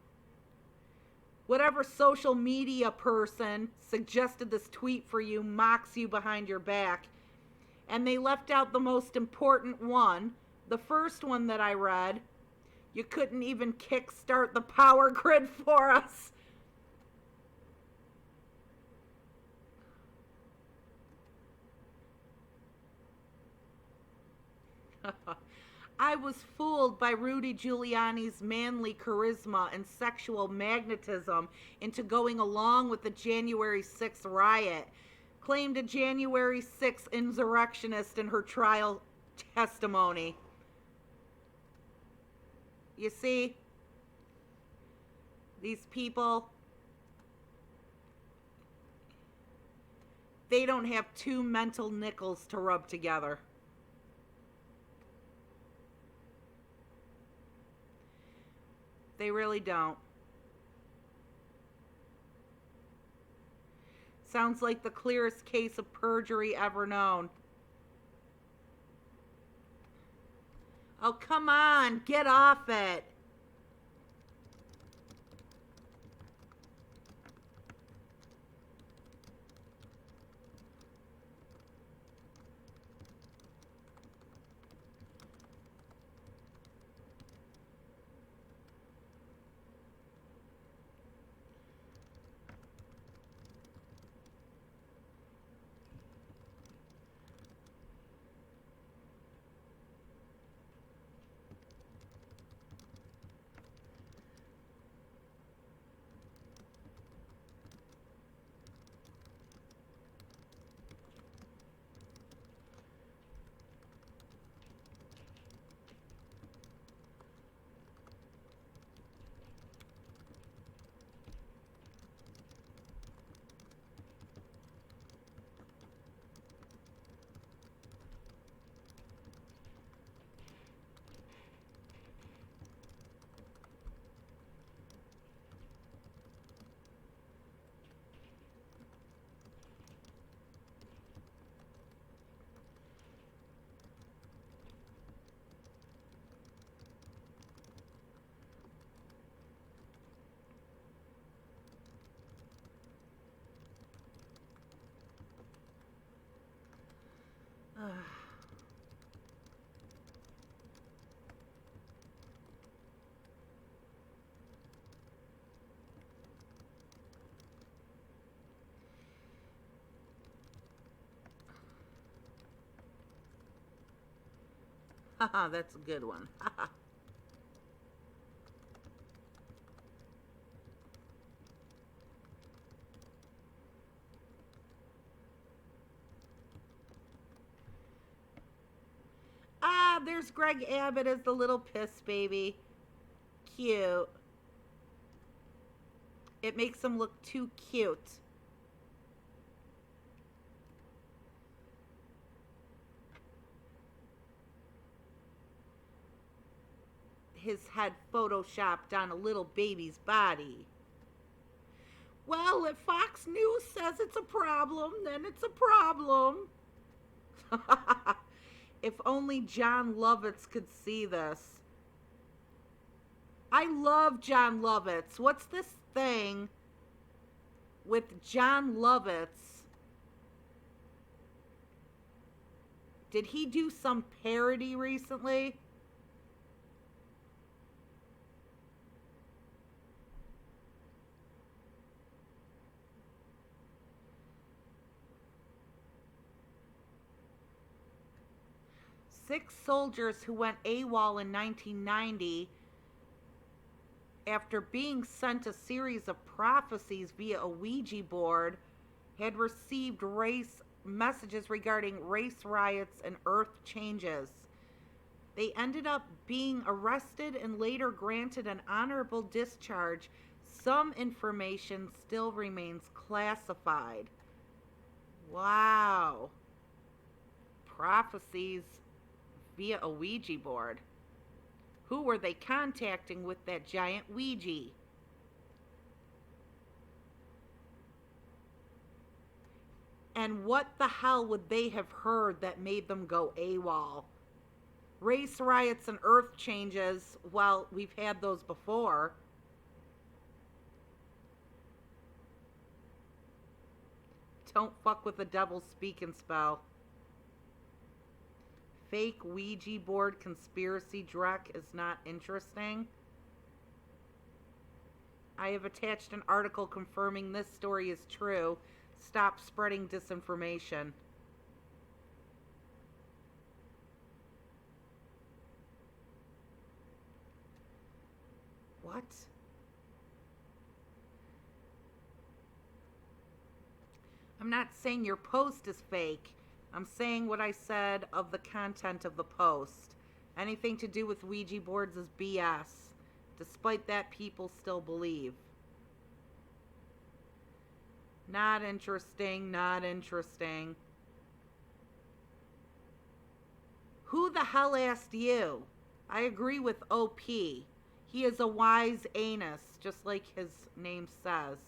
Whatever social media person suggested this tweet for you mocks you behind your back. And they left out the most important one, the first one that I read. You couldn't even kickstart the power grid for us. I was fooled by Rudy Giuliani's manly charisma and sexual magnetism into going along with the January 6th riot, claimed a January 6th insurrectionist in her trial testimony. You see, these people, they don't have two mental nickels to rub together. They really don't. Sounds like the clearest case of perjury ever known. Oh, come on, get off it. Haha, that's a good one. Haha. Ah, there's Greg Abbott as the little piss baby. Cute. It makes him look too cute. His head photoshopped on a little baby's body. Well, if Fox News says it's a problem, then it's a problem. If only John Lovitz could see this. I love John Lovitz. What's this thing with John Lovitz? Did he do some parody recently? Six soldiers who went AWOL in 1990 after being sent a series of prophecies via a Ouija board had received race messages regarding race riots and earth changes. They ended up being arrested and later granted an honorable discharge. Some information still remains classified. Wow. Prophecies via a Ouija board. Who were they contacting with that giant Ouija? And what the hell would they have heard that made them go AWOL? Race riots and earth changes, well, we've had those before. Don't fuck with the devil's speaking spell. Fake Ouija board conspiracy dreck is not interesting. I have attached an article confirming this story is true. Stop spreading disinformation. What? I'm not saying your post is fake. I'm saying what I said of the content of the post. Anything to do with Ouija boards is BS. Despite that, people still believe. Not interesting, not interesting. Who the hell asked you? I agree with OP. He is a wise anus, just like his name says.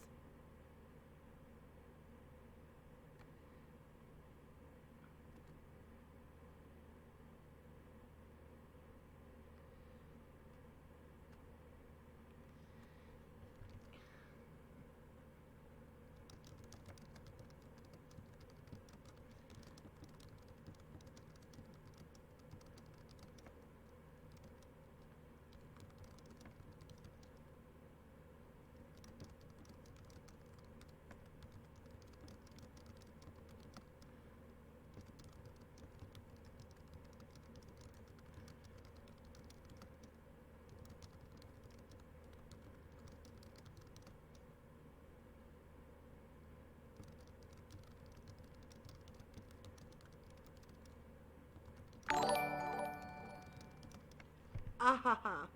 Ahaha.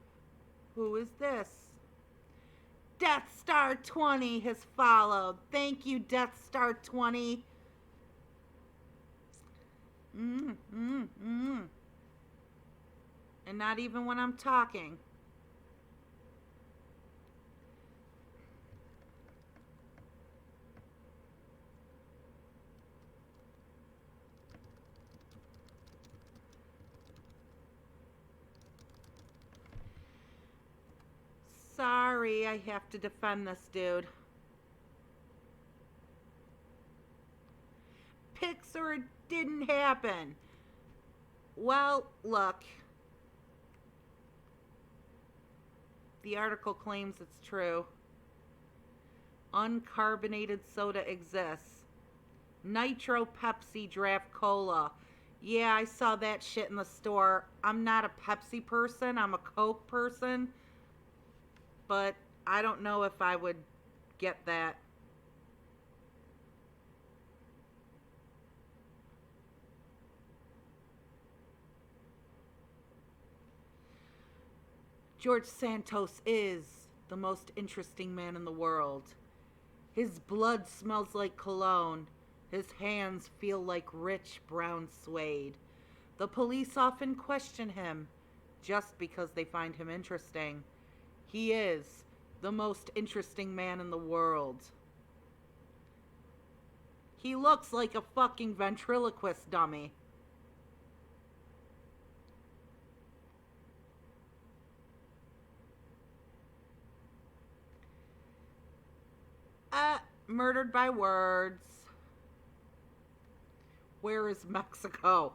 Who is this? Death Star 20 has followed. Thank you, Death Star 20. And not even when I'm talking. Sorry, I have to defend this dude. Pixar didn't happen. Well, look. The article claims it's true. Uncarbonated soda exists. Nitro Pepsi Draft Cola. Yeah, I saw that shit in the store. I'm not a Pepsi person, I'm a Coke person. But I don't know if I would get that. George Santos is the most interesting man in the world. His blood smells like cologne. His hands feel like rich brown suede. The police often question him just because they find him interesting. He is the most interesting man in the world. He looks like a fucking ventriloquist dummy. Murdered by words. Where is Mexico?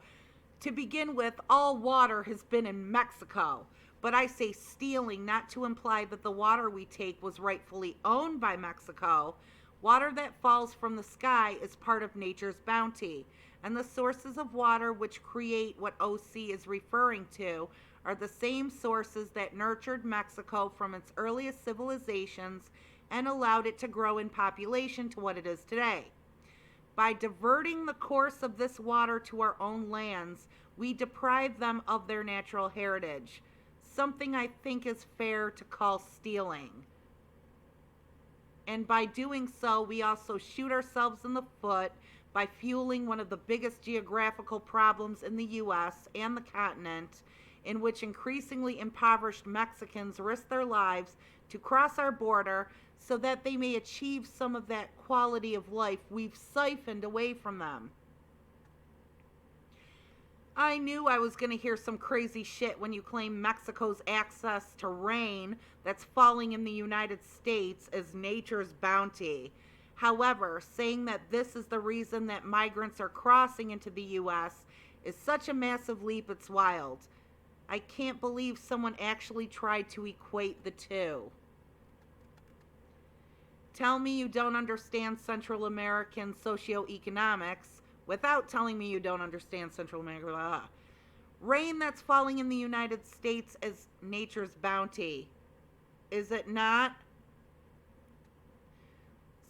To begin with, all water has been in Mexico. But I say stealing not to imply that the water we take was rightfully owned by Mexico. Water that falls from the sky is part of nature's bounty. And the sources of water which create what OC is referring to are the same sources that nurtured Mexico from its earliest civilizations and allowed it to grow in population to what it is today. By diverting the course of this water to our own lands, we deprive them of their natural heritage, something I think is fair to call stealing. And by doing so, we also shoot ourselves in the foot by fueling one of the biggest geographical problems in the U.S. and the continent, in which increasingly impoverished Mexicans risk their lives to cross our border so that they may achieve some of that quality of life we've siphoned away from them. I knew I was going to hear some crazy shit when you claim Mexico's access to rain that's falling in the United States as nature's bounty. However, saying that this is the reason that migrants are crossing into the U.S. is such a massive leap, it's wild. I can't believe someone actually tried to equate the two. Tell me you don't understand Central American socioeconomics without telling me you don't understand Central America. Rain that's falling in the United States is nature's bounty. Is it not?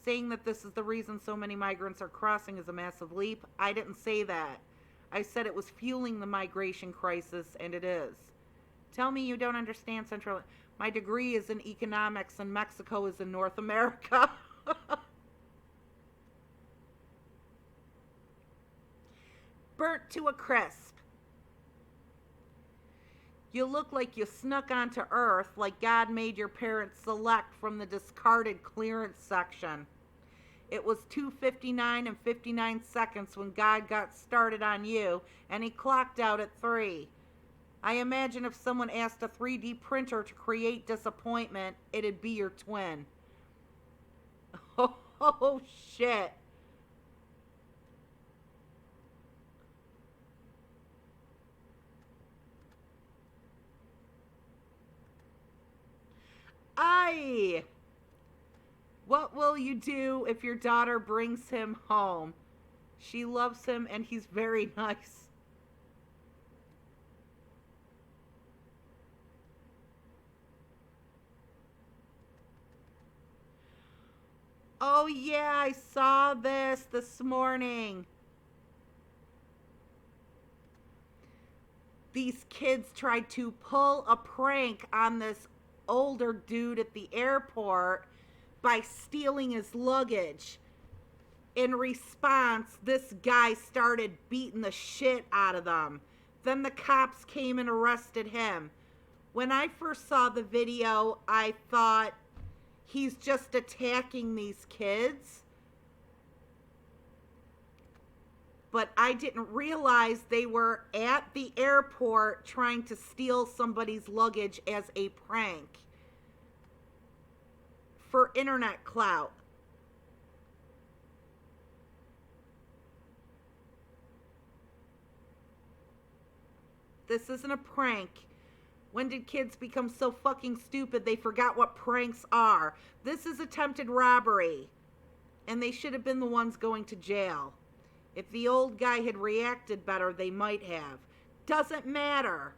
Saying that this is the reason so many migrants are crossing is a massive leap. I didn't say that. I said it was fueling the migration crisis, and it is. Tell me you don't understand Central... My degree is in economics, and Mexico is in North America. Burnt to a crisp. You look like you snuck onto Earth like God made your parents select from the discarded clearance section. It was 2:59 and 59 seconds when God got started on you, and he clocked out at 3. I imagine if someone asked a 3D printer to create disappointment, it'd be your twin. Oh shit. Aye. What will you do if your daughter brings him home? She loves him and he's very nice. Oh yeah, I saw this morning. These kids tried to pull a prank on this older dude at the airport by stealing his luggage. In response, this guy started beating the shit out of them. Then the cops came and arrested him. When I first saw the video, I thought, he's just attacking these kids. But I didn't realize they were at the airport trying to steal somebody's luggage as a prank for internet clout. This isn't a prank. When did kids become so fucking stupid they forgot what pranks are? This is attempted robbery. And they should have been the ones going to jail. If the old guy had reacted better, they might have. Doesn't matter.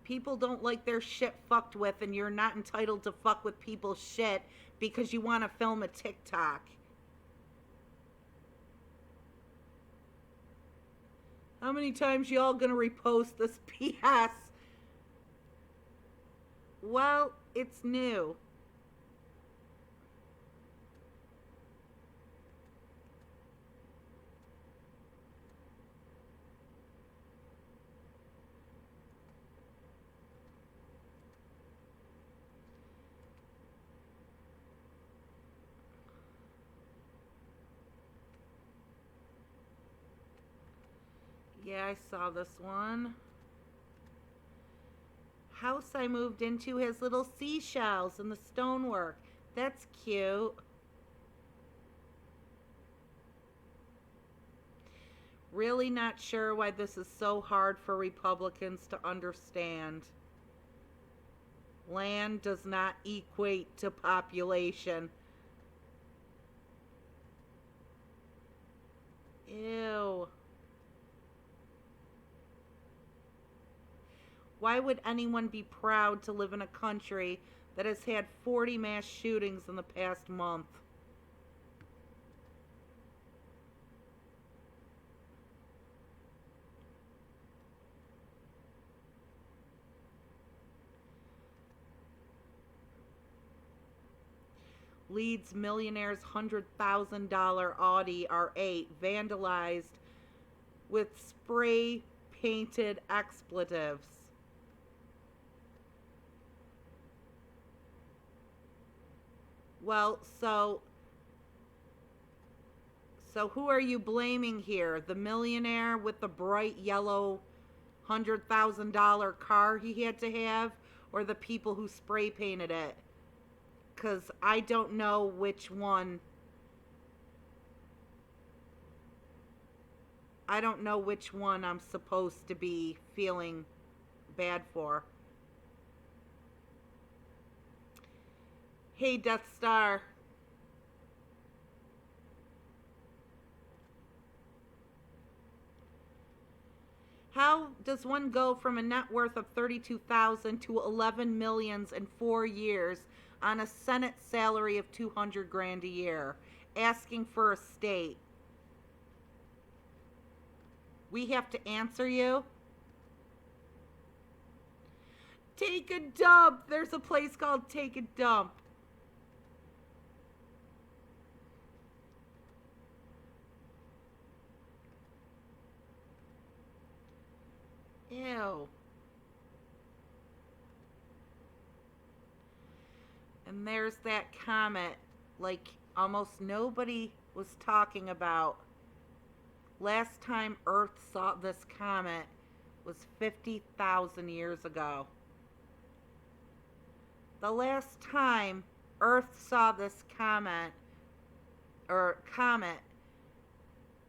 People don't like their shit fucked with, and you're not entitled to fuck with people's shit because you want to film a TikTok. How many times y'all gonna repost this BS? Well, it's new. Yeah, I saw this one. House I moved into has little seashells in the stonework. That's cute. Really not sure why this is so hard for Republicans to understand. Land does not equate to population. Ew. Why would anyone be proud to live in a country that has had 40 mass shootings in the past month? Leeds millionaire's $100,000 Audi R8 vandalized with spray painted expletives. Well, so who are you blaming here? The millionaire with the bright yellow $100,000 car he had to have, or the people who spray painted it? Because I don't know which one. I don't know which one I'm supposed to be feeling bad for. Hey, Death Star. How does one go from a net worth of $32,000 to $11 million in 4 years on a Senate salary of $200,000 a year, asking for a state? We have to answer you. Take a dump. There's a place called Take a Dump. Ew. And there's that comet, like almost nobody was talking about. Last time Earth saw this comet was 50,000 years ago. The last time Earth saw this comet,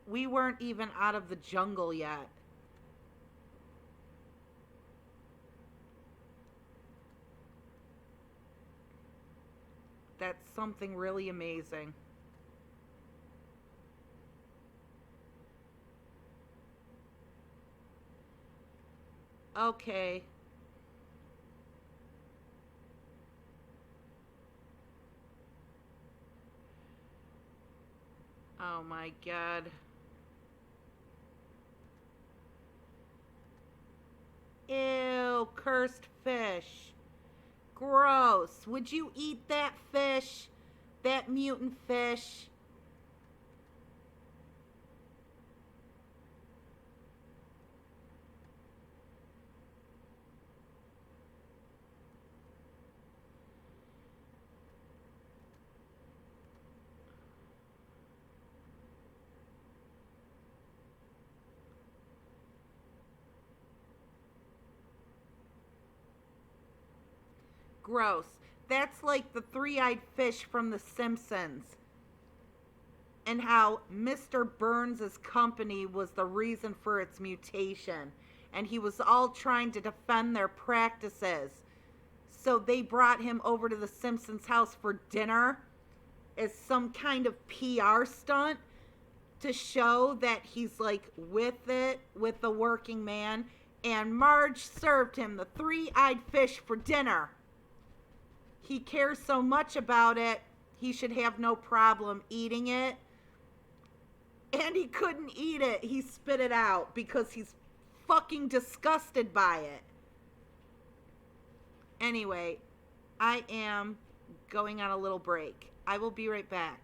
we weren't even out of the jungle yet. That's something really amazing. Okay. Oh my God. Ew, cursed fish. Gross. Would you eat that fish? That mutant fish? Gross. That's like the three-eyed fish from The Simpsons. And how Mr. Burns' company was the reason for its mutation. And he was all trying to defend their practices. So they brought him over to the Simpsons' house for dinner as some kind of PR stunt to show that he's like with it, with the working man. And Marge served him the three-eyed fish for dinner. He cares so much about it, he should have no problem eating it. And he couldn't eat it. He spit it out because he's fucking disgusted by it. Anyway, I am going on a little break. I will be right back.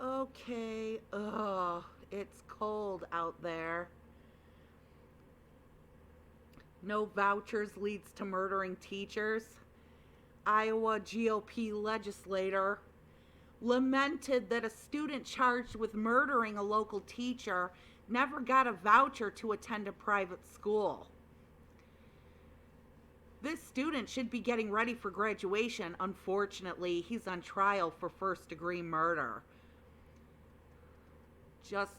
Okay. Ugh, it's cold out there. No vouchers leads to murdering teachers. Iowa GOP legislator lamented that a student charged with murdering a local teacher never got a voucher to attend a private school. This student should be getting ready for graduation. Unfortunately, he's on trial for first-degree murder. Just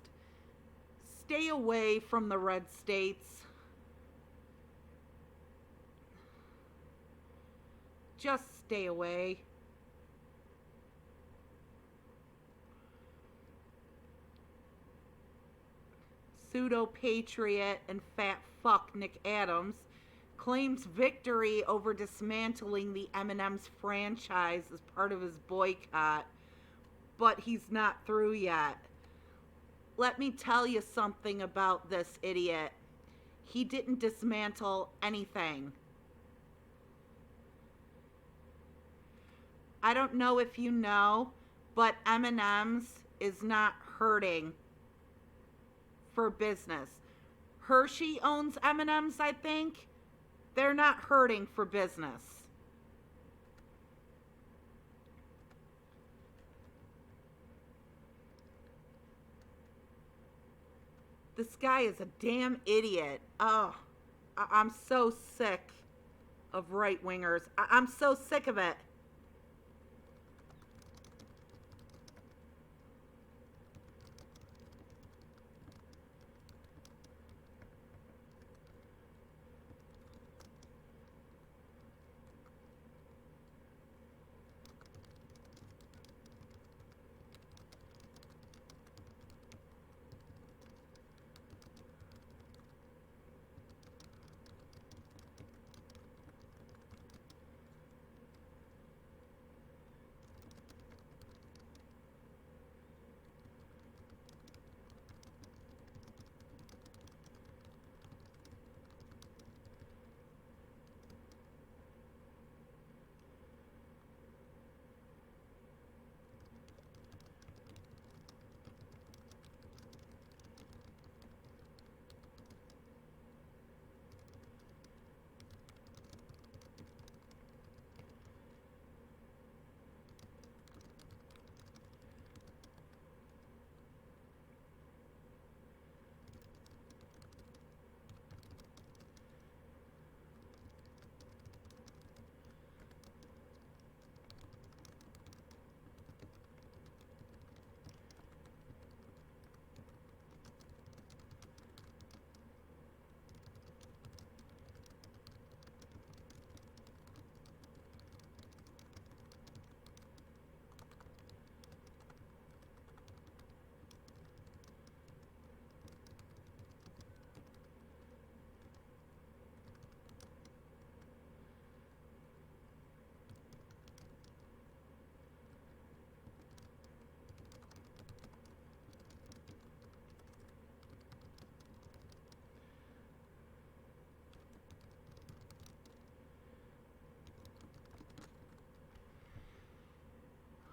stay away from the red states. Just stay away. Pseudo-patriot and fat fuck Nick Adams claims victory over dismantling the M&M's franchise as part of his boycott, but he's not through yet. Let me tell you something about this idiot. He didn't dismantle anything. I don't know if you know, but M&M's is not hurting for business. Hershey owns M&M's, I think. They're not hurting for business. This guy is a damn idiot. Oh, I'm so sick of right-wingers. I'm so sick of it.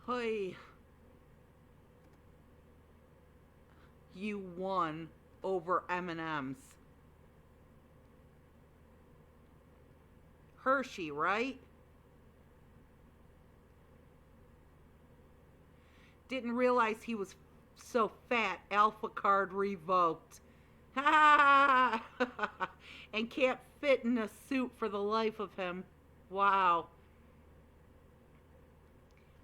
Hey, you won over M&M's. Hershey, right? Didn't realize he was so fat. Alpha card revoked. Ha! And can't fit in a suit for the life of him. Wow.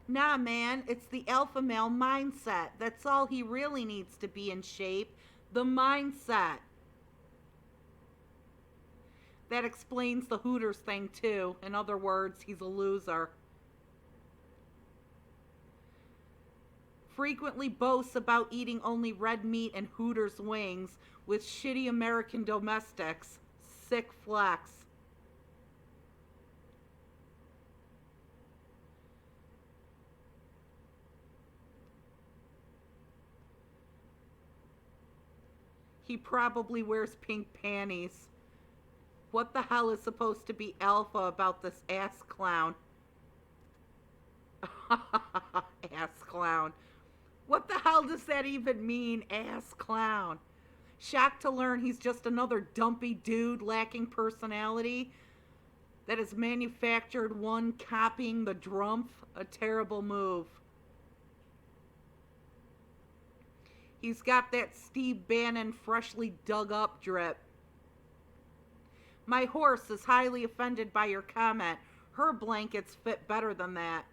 Nah, man, it's the alpha male mindset. That's all he really needs to be in shape. The mindset. That explains the Hooters thing, too. In other words, he's a loser. Frequently boasts about eating only red meat and Hooters wings with shitty American domestics. Sick flex. He probably wears pink panties. What the hell is supposed to be alpha about this ass clown? Ass clown. What the hell does that even mean, ass clown? Shocked to learn he's just another dumpy dude lacking personality that has manufactured one copying the drumpf, a terrible move. He's got that Steve Bannon freshly dug up drip. My horse is highly offended by your comment. Her blankets fit better than that.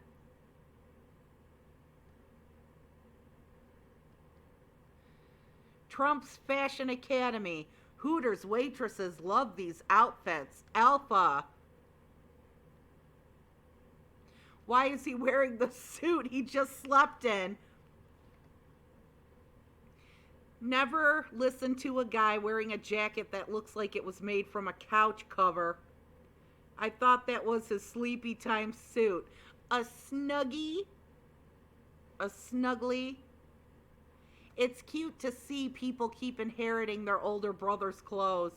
Trump's Fashion Academy. Hooters waitresses love these outfits. Alpha. Why is he wearing the suit he just slept in? Never listen to a guy wearing a jacket that looks like it was made from a couch cover. I thought that was his sleepy time suit. A snuggie? A snuggly? It's cute to see people keep inheriting their older brother's clothes.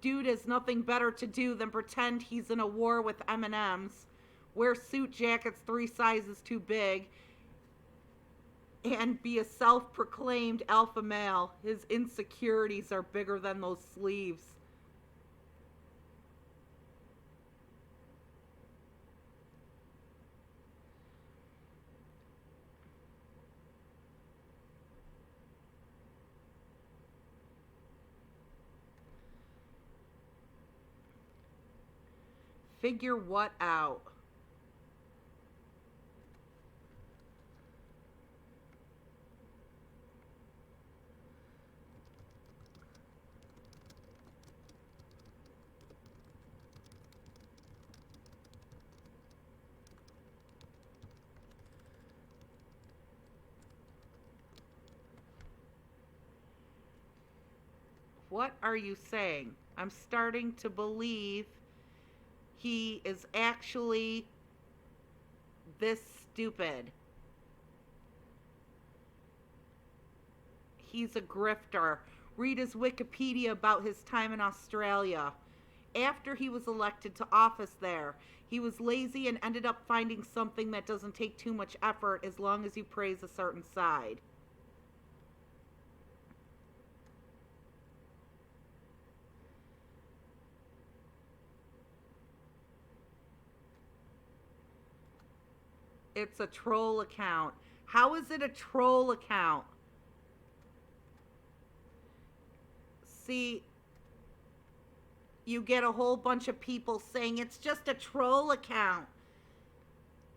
Dude has nothing better to do than pretend he's in a war with M&Ms, wear suit jackets 3 sizes too big, and be a self-proclaimed alpha male. His insecurities are bigger than those sleeves. Figure what out? What are you saying? I'm starting to believe he is actually this stupid. He's a grifter. Read his Wikipedia about his time in Australia. After he was elected to office there, he was lazy and ended up finding something that doesn't take too much effort as long as you praise a certain side. It's a troll account. How is it a troll account? See, you get a whole bunch of people saying it's just a troll account.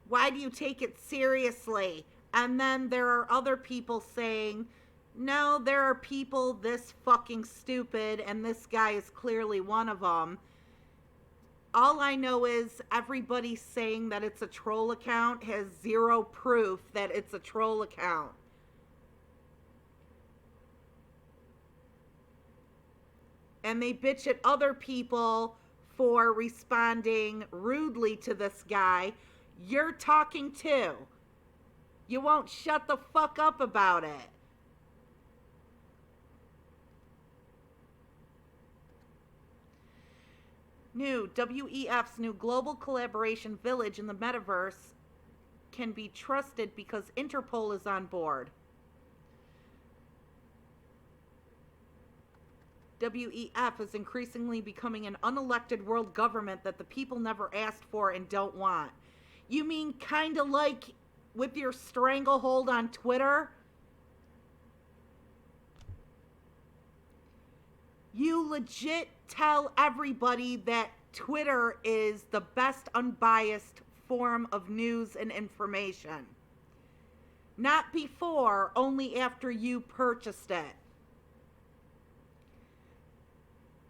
Why do you take it seriously? And then there are other people saying, no, there are people this fucking stupid, and this guy is clearly one of them. All I know is everybody saying that it's a troll account has zero proof that it's a troll account. And they bitch at other people for responding rudely to this guy. You're talking too. You won't shut the fuck up about it. WEF's new global collaboration village in the metaverse can be trusted because Interpol is on board. WEF is increasingly becoming an unelected world government that the people never asked for and don't want. You mean kind of like with your stranglehold on Twitter? You legit tell everybody that Twitter is the best unbiased form of news and information. Not before, only after you purchased it.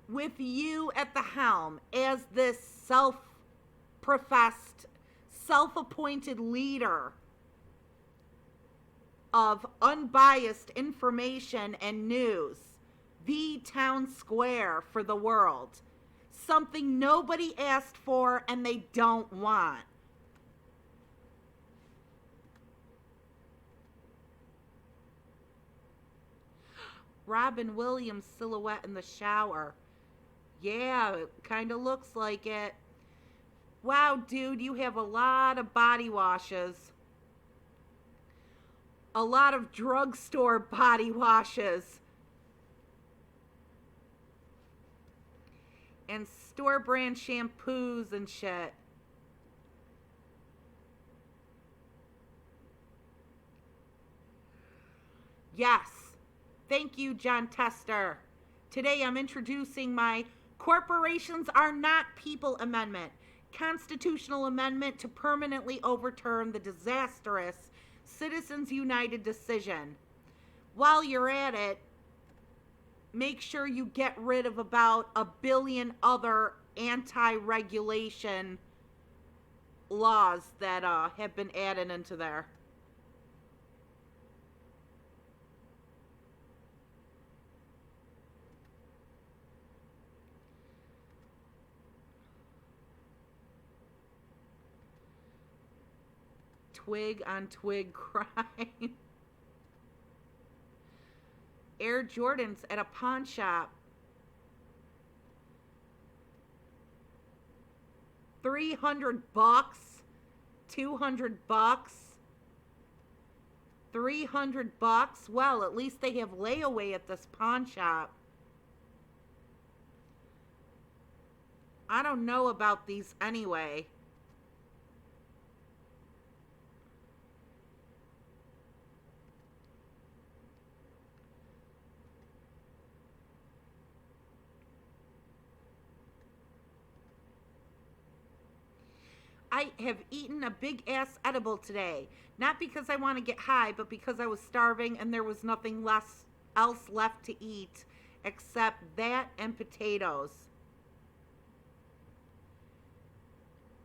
With you at the helm as this self-professed, self-appointed leader of unbiased information and news, the town square for the world. Something nobody asked for and they don't want. Robin Williams silhouette in the shower. Yeah, it kind of looks like it. Wow, dude, you have a lot of body washes. A lot of drugstore body washes. And store brand shampoos and shit. Yes. Thank you, John Tester. Today I'm introducing my Corporations Are Not People Amendment. Constitutional amendment to permanently overturn the disastrous Citizens United decision. While you're at it, make sure you get rid of about 1 billion other anti-regulation laws that have been added into there. Twig on twig crime. Air Jordans at a pawn shop. $300, $200, $300. Well, at least they have layaway at this pawn shop. I don't know about these anyway. I have eaten a big ass edible today. Not because I want to get high, but because I was starving and there was nothing else left to eat except that and potatoes.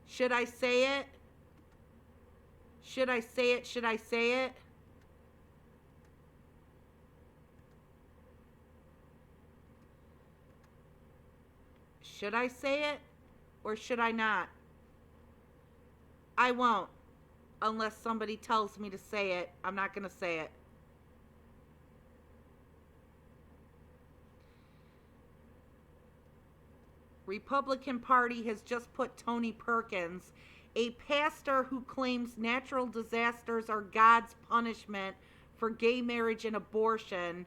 Should I say it? Should I say it? Should I say it? Should I say it or should I not? I won't. Unless somebody tells me to say it. I'm not going to say it. Republican Party has just put Tony Perkins, a pastor who claims natural disasters are God's punishment for gay marriage and abortion,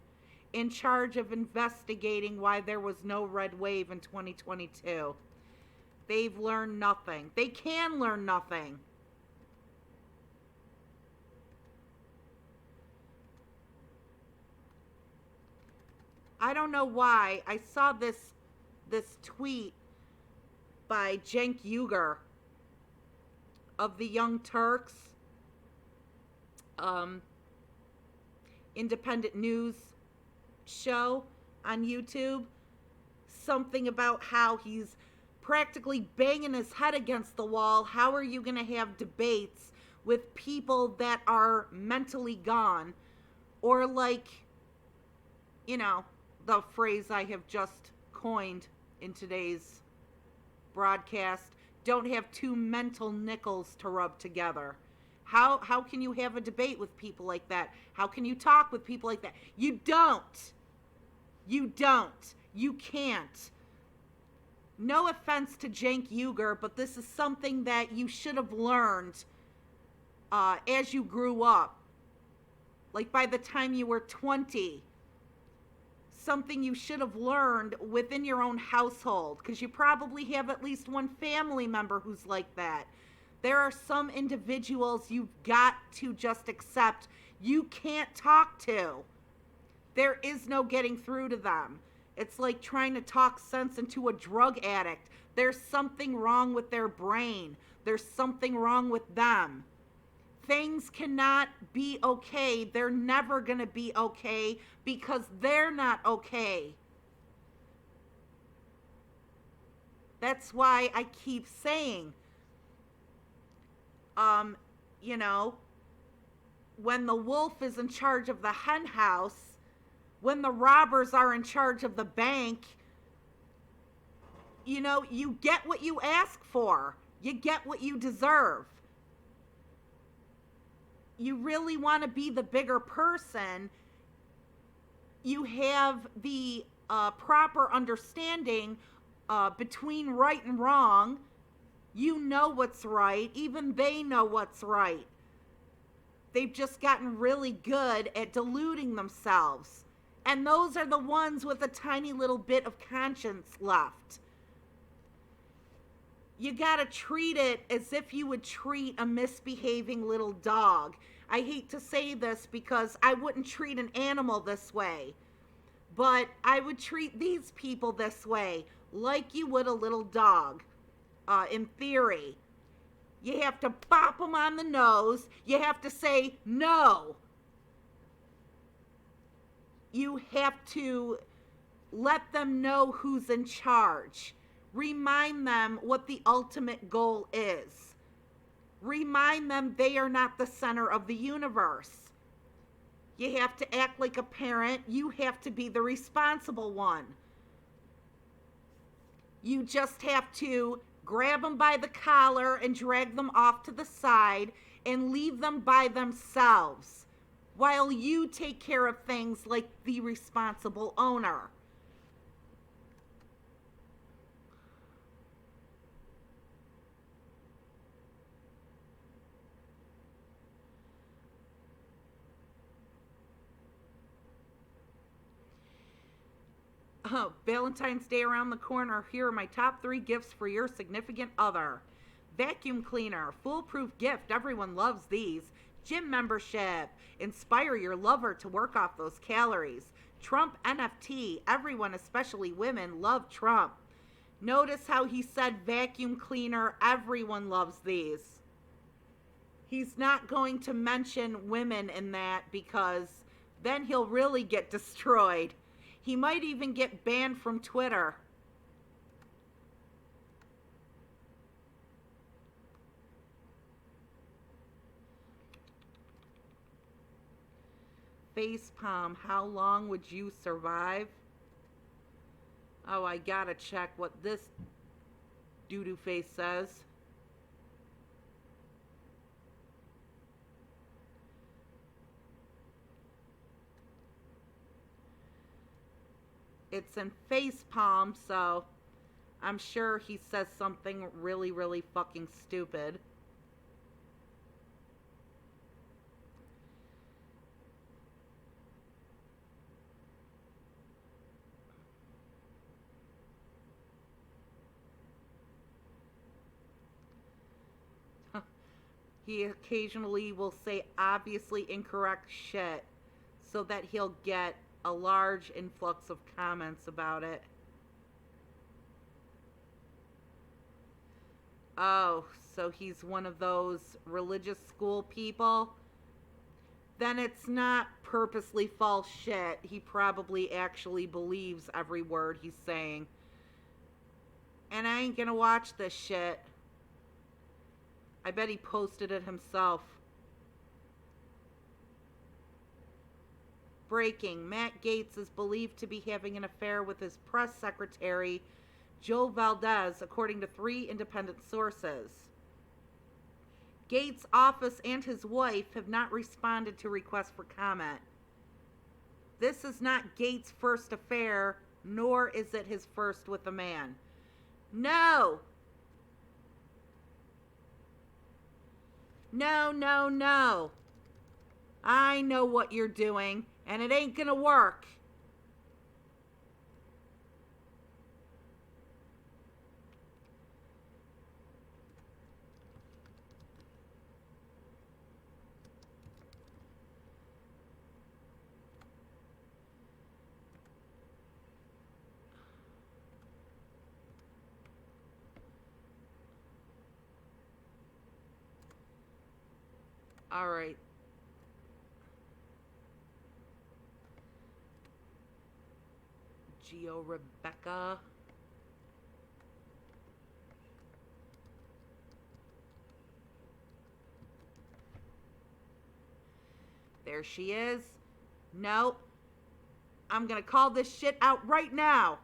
in charge of investigating why there was no red wave in 2022. They've learned nothing. They can learn nothing. I don't know why. I saw this tweet by Cenk Uygur of the Young Turks, independent news show on YouTube. Something about how he's practically banging his head against the wall. How are you going to have debates with people that are mentally gone? Or like, you know, the phrase I have just coined in today's broadcast, don't have two mental nickels to rub together. How can you have a debate with people like that? How can you talk with people like that? You don't. You don't. You can't. No offense to Cenk Uygur, but this is something that you should have learned as you grew up. Like by the time you were 20. Something you should have learned within your own household, because you probably have at least one family member who's like that. There are some individuals you've got to just accept you can't talk to. There is no getting through to them. It's like trying to talk sense into a drug addict. There's something wrong with their brain. There's something wrong with them. Things cannot be okay. They're never going to be okay because they're not okay. That's why I keep saying, you know, when the wolf is in charge of the hen house, when the robbers are in charge of the bank, you know, you get what you ask for. You get what you deserve. You really want to be the bigger person, you have the proper understanding between right and wrong, You know what's right. Even they know what's right. They've just gotten really good at deluding themselves. And those are the ones with a tiny little bit of conscience left. You gotta treat it as if you would treat a misbehaving little dog. I hate to say this because I wouldn't treat an animal this way. But I would treat these people this way, like you would a little dog, in theory. You have to bop them on the nose. You have to say no. You have to let them know who's in charge. Remind them what the ultimate goal is. Remind them they are not the center of the universe. You have to act like a parent. You have to be the responsible one. You just have to grab them by the collar and drag them off to the side and leave them by themselves while you take care of things like the responsible owner. Valentine's Day around the corner. Here are my top 3 gifts for your significant other. Vacuum cleaner, foolproof gift. Everyone loves these. Gym membership. Inspire your lover to work off those calories. Trump NFT. Everyone, especially women, love Trump. Notice how he said vacuum cleaner. Everyone loves these. He's not going to mention women in that because then he'll really get destroyed. He might even get banned from Twitter. Facepalm, how long would you survive? Oh, I gotta check what this doo-doo face says. It's in Facepalm, so I'm sure he says something really, really fucking stupid. He occasionally will say obviously incorrect shit so that he'll get a large influx of comments about it. Oh, so he's one of those religious school people? Then it's not purposely false shit. He probably actually believes every word he's saying. And I ain't gonna watch this shit. I bet he posted it himself. Breaking. Matt Gaetz is believed to be having an affair with his press secretary, Joe Valdez, according to 3 independent sources. Gaetz' office and his wife have not responded to requests for comment. This is not Gaetz' first affair, nor is it his first with a man. No! No, no, no. I know what you're doing. And it ain't gonna work. All right. Geo Rebecca. There she is. Nope. I'm gonna call this shit out right now.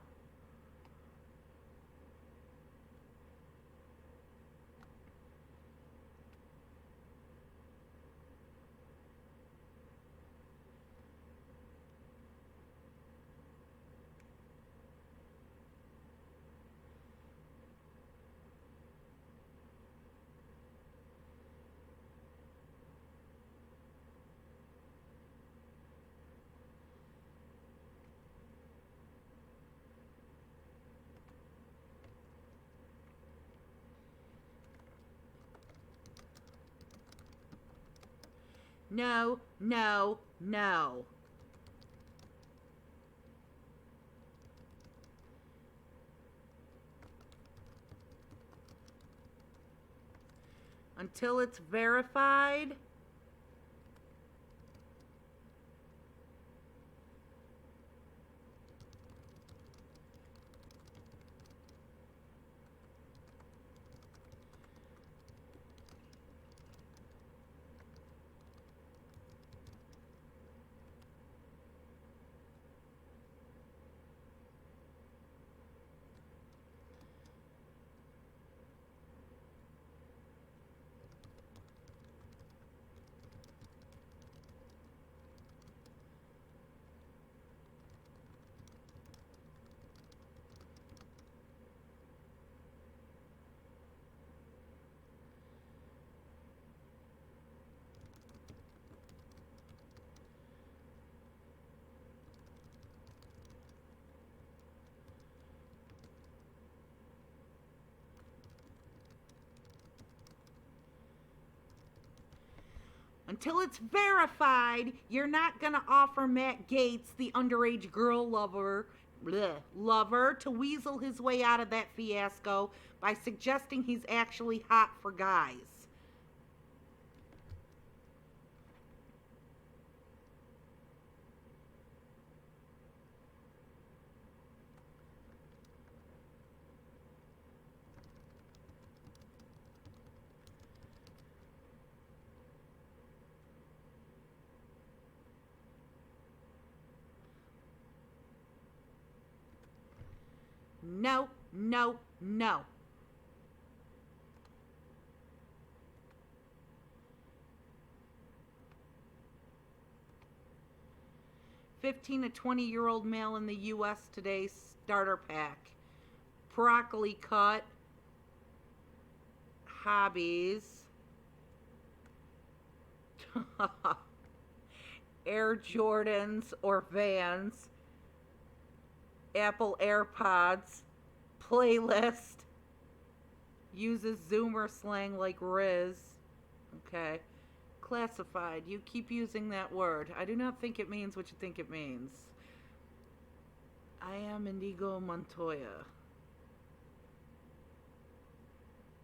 No, no, no. Until it's verified. Until it's verified, you're not going to offer Matt Gaetz, the underage girl lover, to weasel his way out of that fiasco by suggesting he's actually hot for guys. No, no, no. $15 to $20-year-old male in the U.S. today starter pack. Broccoli cut. Hobbies. Air Jordans or Vans. Apple AirPods. Playlist. Uses Zoomer slang like Riz. Okay. Classified. You keep using that word. I do not think it means what you think it means. I am Indigo Montoya.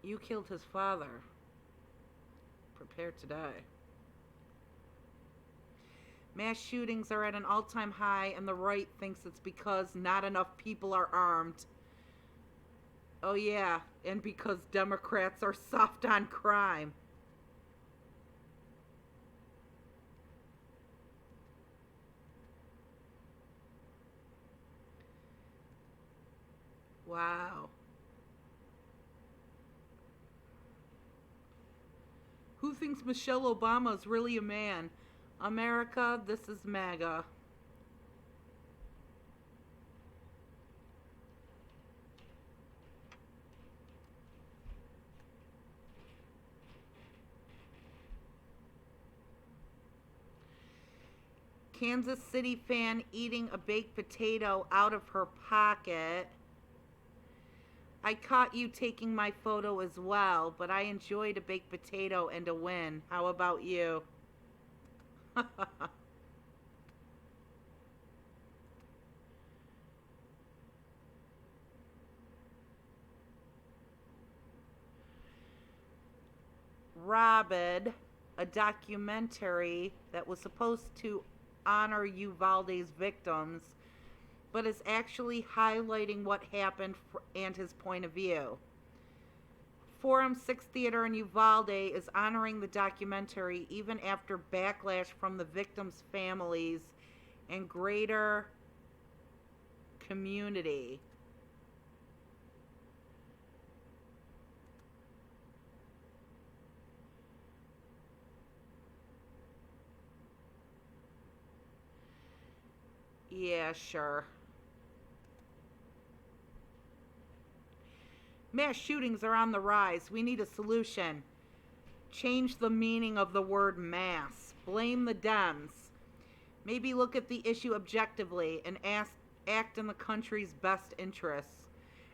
You killed his father. Prepare to die. Mass shootings are at an all-time high, and the right thinks it's because not enough people are armed. Oh yeah, and because Democrats are soft on crime. Wow. Who thinks Michelle Obama is really a man? America, this is MAGA. Kansas City fan eating a baked potato out of her pocket. I caught you taking my photo as well, but I enjoyed a baked potato and a win. How about you? Robbed, a documentary that was supposed to honor Uvalde's victims, but is actually highlighting what happened and his point of view. Forum 6 Theater in Uvalde is honoring the documentary even after backlash from the victims' families and greater community. Yeah, sure. Mass shootings are on the rise. We need a solution. Change the meaning of the word mass. Blame the Dems. Maybe look at the issue objectively and act in the country's best interests.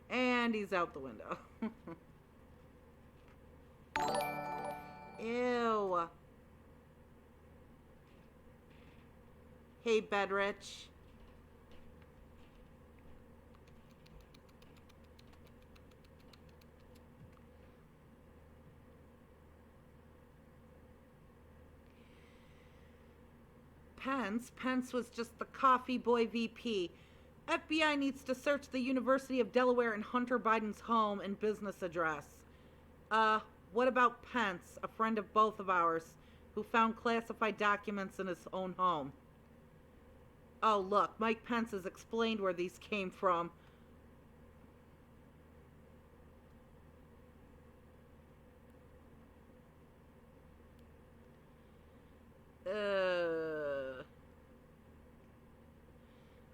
And he's out the window. Ew. Hey, Bedrich. Pence was just the coffee boy VP. FBI needs to search the University of Delaware and Hunter Biden's home and business address. What about Pence, a friend of both of ours, who found classified documents in his own home? Oh, look, Mike Pence has explained where these came from.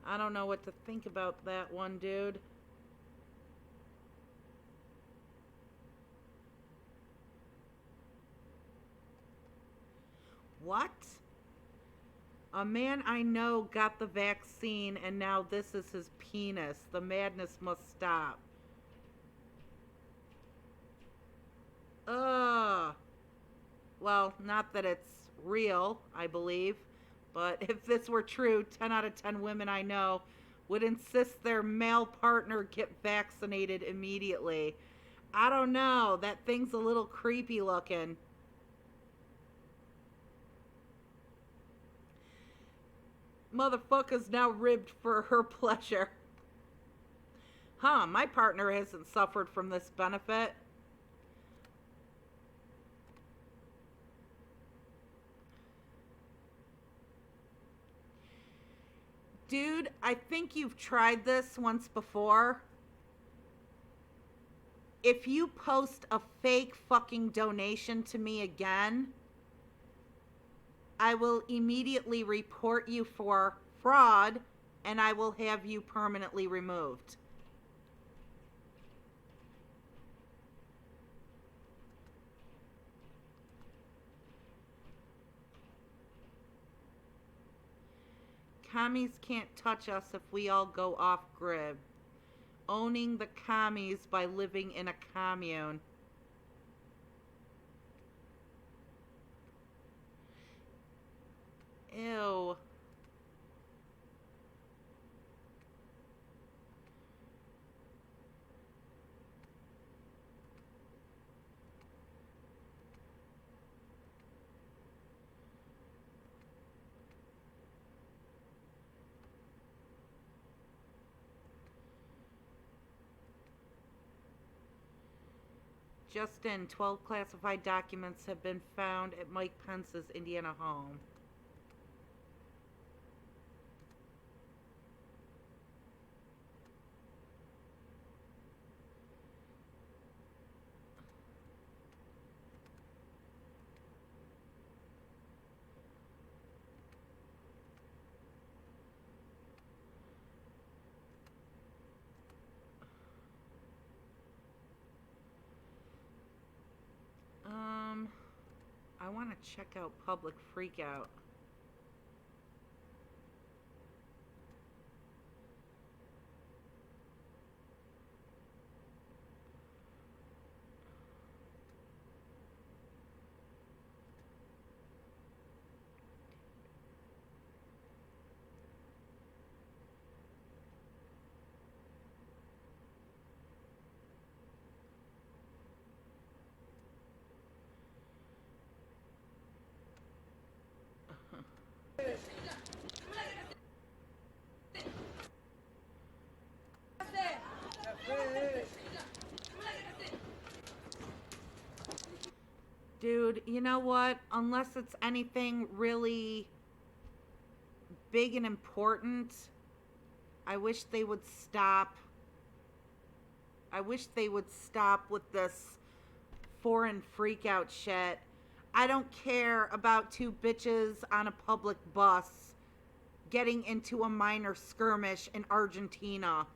I don't know what to think about that one, dude. What? A man I know got the vaccine and now this is his penis. The madness must stop. Ugh. Well, not that it's real, I believe. But if this were true, 10 out of 10 women I know would insist their male partner get vaccinated immediately. I don't know. That thing's a little creepy looking. Motherfucker's now ribbed for her pleasure. Huh, my partner hasn't suffered from this benefit. Dude, I think you've tried this once before. If you post a fake fucking donation to me again, I will immediately report you for fraud and I will have you permanently removed. Commies can't touch us if we all go off grid. Owning the commies by living in a commune. Ew. Just in, 12 classified documents have been found at Mike Pence's Indiana home. I want to check out Public Freakout. Dude, you know what? Unless it's anything really big and important, I wish they would stop. I wish they would stop with this foreign freakout shit. I don't care about two bitches on a public bus getting into a minor skirmish in Argentina.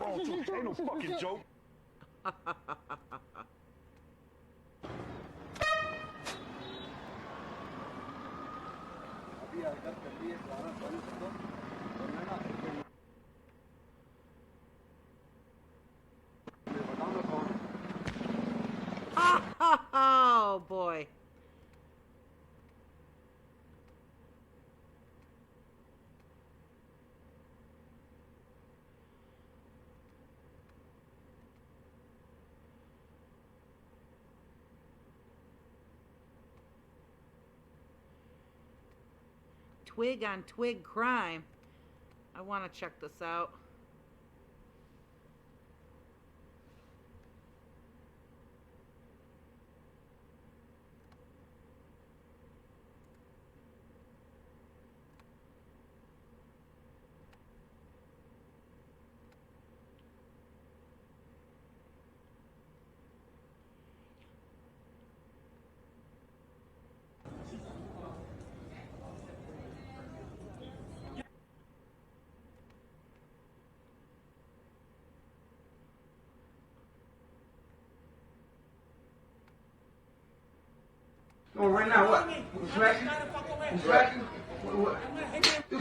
Ain't no fucking joke. twig on twig crime. I want to check this out. Oh, right now, what? You smacking? You smacking? What? Do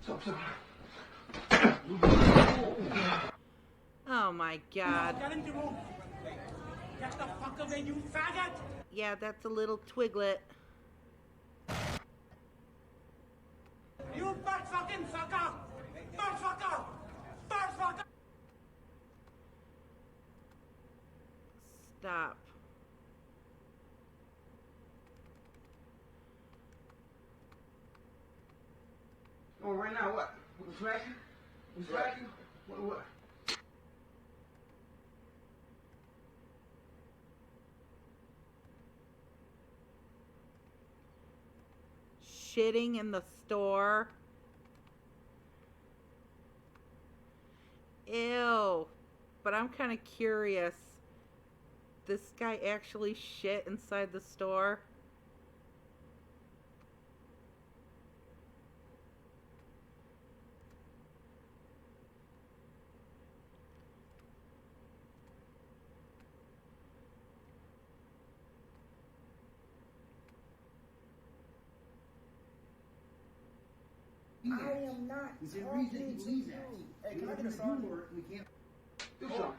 something. Oh my God. Get the fuck away, you faggot! Yeah, that's a little twiglet. You fat fucking fucker! Fat fucker! Fat fucker! Stop. Oh, right now, what? You smacking? You smacking? What? Shitting in the store. Ew. But I'm kind of curious. This guy actually shit inside the store? I am not talking to you. Hey, can I get a song? We can't. Do something.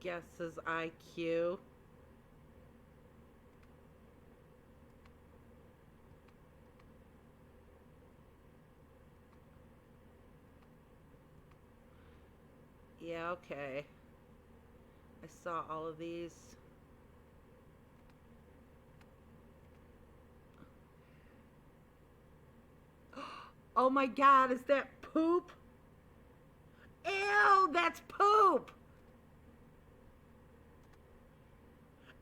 Guess his IQ. Yeah, okay. I saw all of these. Oh my God, is that poop? Ew, that's poop!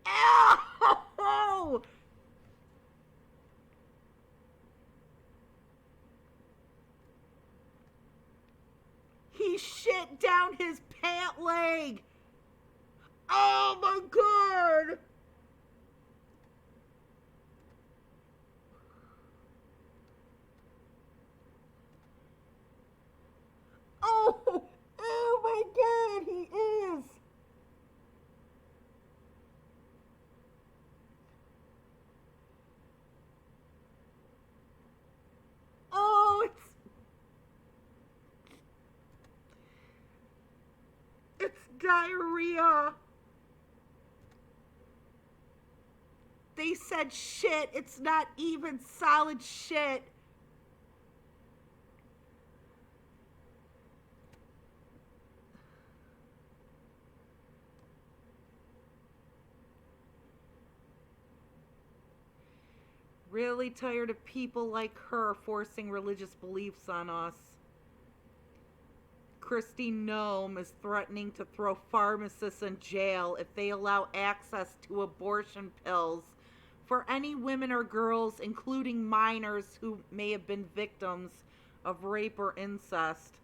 Ew! He shit down his pant leg! Oh my God! Oh my God, he is! Oh, it's diarrhea. They said shit. It's not even solid shit. Really tired of people like her forcing religious beliefs on us. Kristi Noem is threatening to throw pharmacists in jail if they allow access to abortion pills for any women or girls, including minors who may have been victims of rape or incest.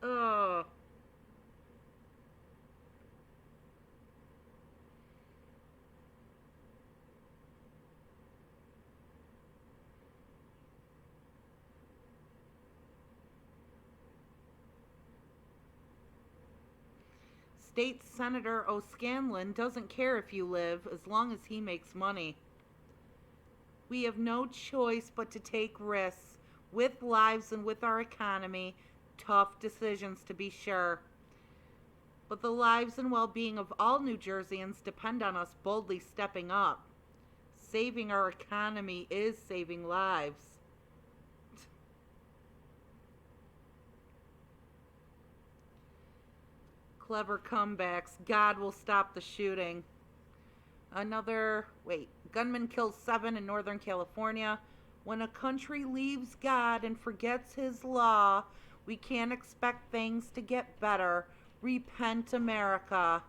Ugh. State Senator O'Scanlan doesn't care if you live as long as he makes money. We have no choice but to take risks with lives and with our economy. Tough decisions, to be sure. But the lives and well-being of all New Jerseyans depend on us boldly stepping up. Saving our economy is saving lives. Clever comebacks. God will stop the shooting. Gunman kills 7 in Northern California. When a country leaves God and forgets his law, we can't expect things to get better. Repent, America.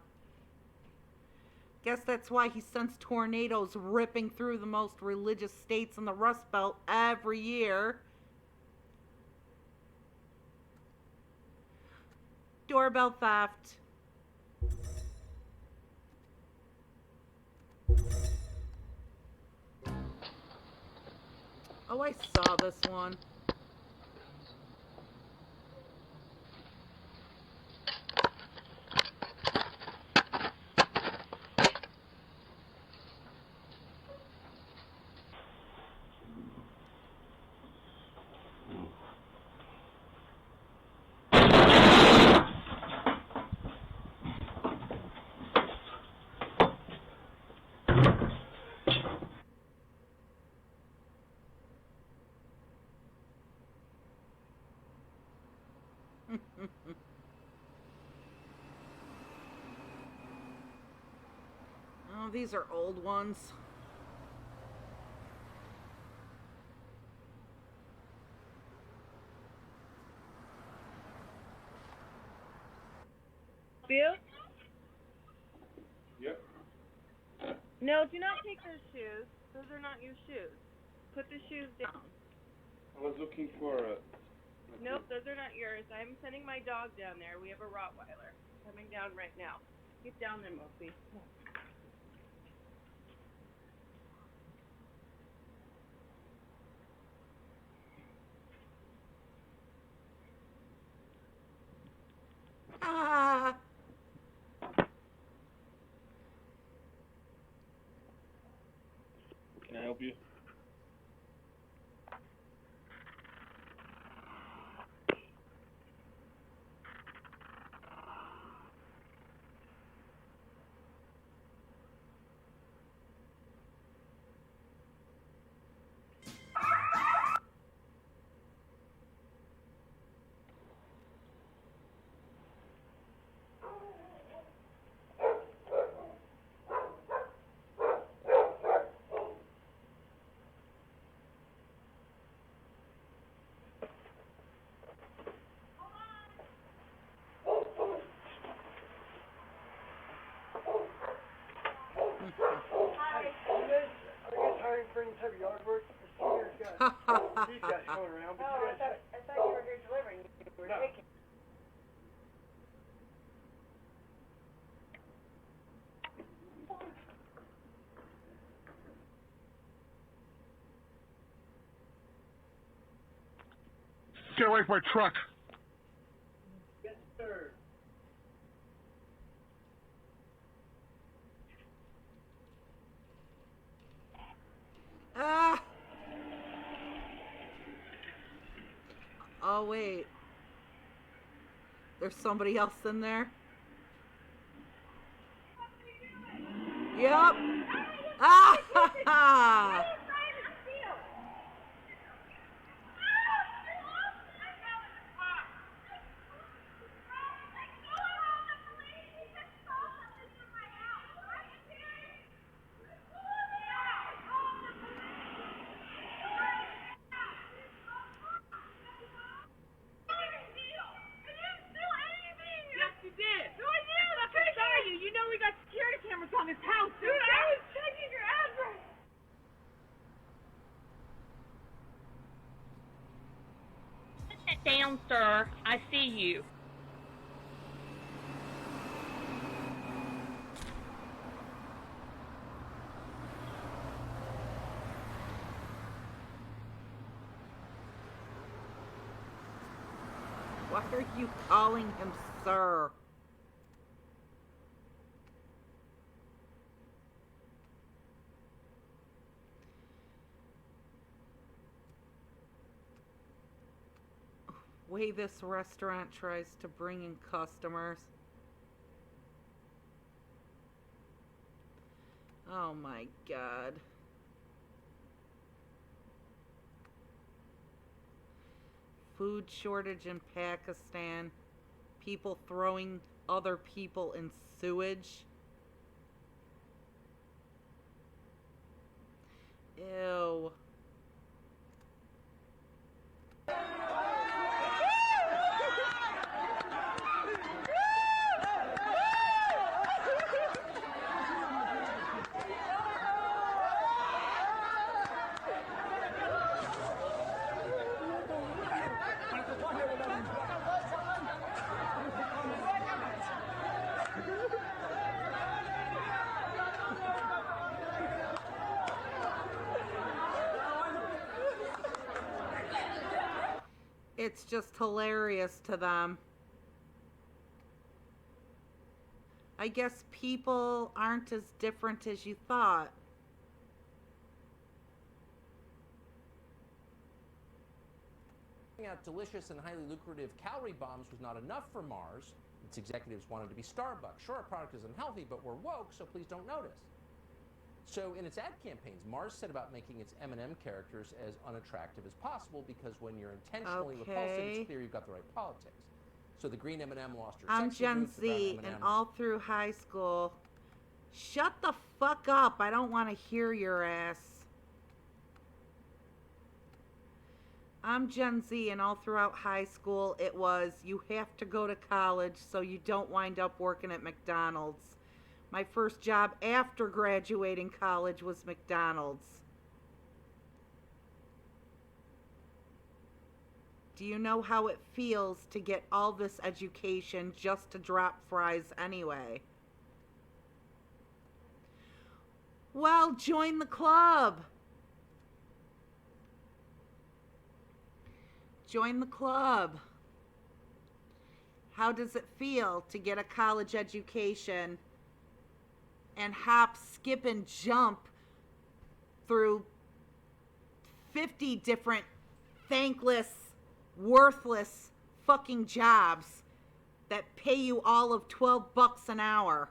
Guess that's why he sends tornadoes ripping through the most religious states in the Rust Belt every year. Doorbell theft. Oh, I saw this one. Oh, these are old ones. You? Yep. No, do not take those shoes. Those are not your shoes. Put the shoes down. I was looking for a... Nope, those are not yours. I'm sending my dog down there. We have a Rottweiler coming down right now. Get down there, Mopey. Ah! Can I help you? For any type of yard work? These guys going around, but you guys... I thought you were here delivering. You were taking... Get away from my truck! Yes, sir. Ah! Oh, wait. There's somebody else in there? Yep. Ah! Ha, ha. Down, sir. I see you. Why are you calling him sir? way this restaurant tries to bring in customers. Oh my God. Food shortage in Pakistan. People throwing other people in sewage. Ew. It's just hilarious to them. I guess people aren't as different as you thought. Out delicious and highly lucrative calorie bombs was not enough for Mars. Its executives wanted to be Starbucks. Sure, our product is unhealthy, but we're woke, so please don't notice. So in its ad campaigns, Mars set about making its M&M characters as unattractive as possible because when you're intentionally repulsive, it's clear you've got the right politics. So the green M&M lost her I'm sexy Gen roots, the brown Z M&M and all through high school. Shut the fuck up. I don't want to hear your ass. I'm Gen Z and all throughout high school it was you have to go to college so you don't wind up working at McDonald's. My first job after graduating college was McDonald's. Do you know how it feels to get all this education just to drop fries anyway? Well, join the club. Join the club. How does it feel to get a college education and hop, skip, and jump through 50 different thankless, worthless fucking jobs that pay you all of $12 an hour?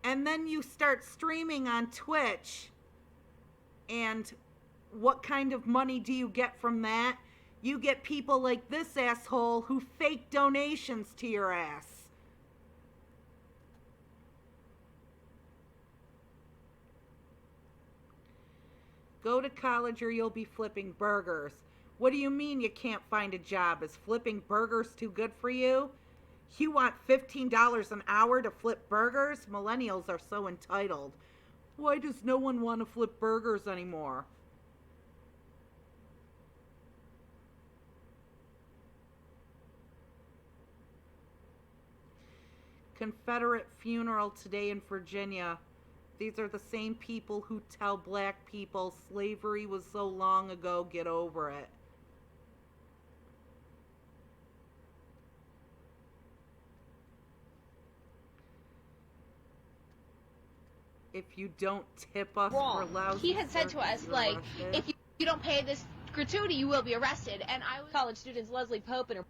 And then you start streaming on Twitch, and what kind of money do you get from that? You get people like this asshole who fake donations to your ass. Go to college or you'll be flipping burgers. What do you mean you can't find a job? Is flipping burgers too good for you? You want $15 an hour to flip burgers? Millennials are so entitled. Why does no one want to flip burgers anymore? Confederate funeral today in Virginia. These are the same people who tell black people slavery was so long ago, get over it. If you don't tip us, we're lousy. He had said to us, like, if you don't pay this gratuity, you will be arrested. And I was college students Leslie Pope and her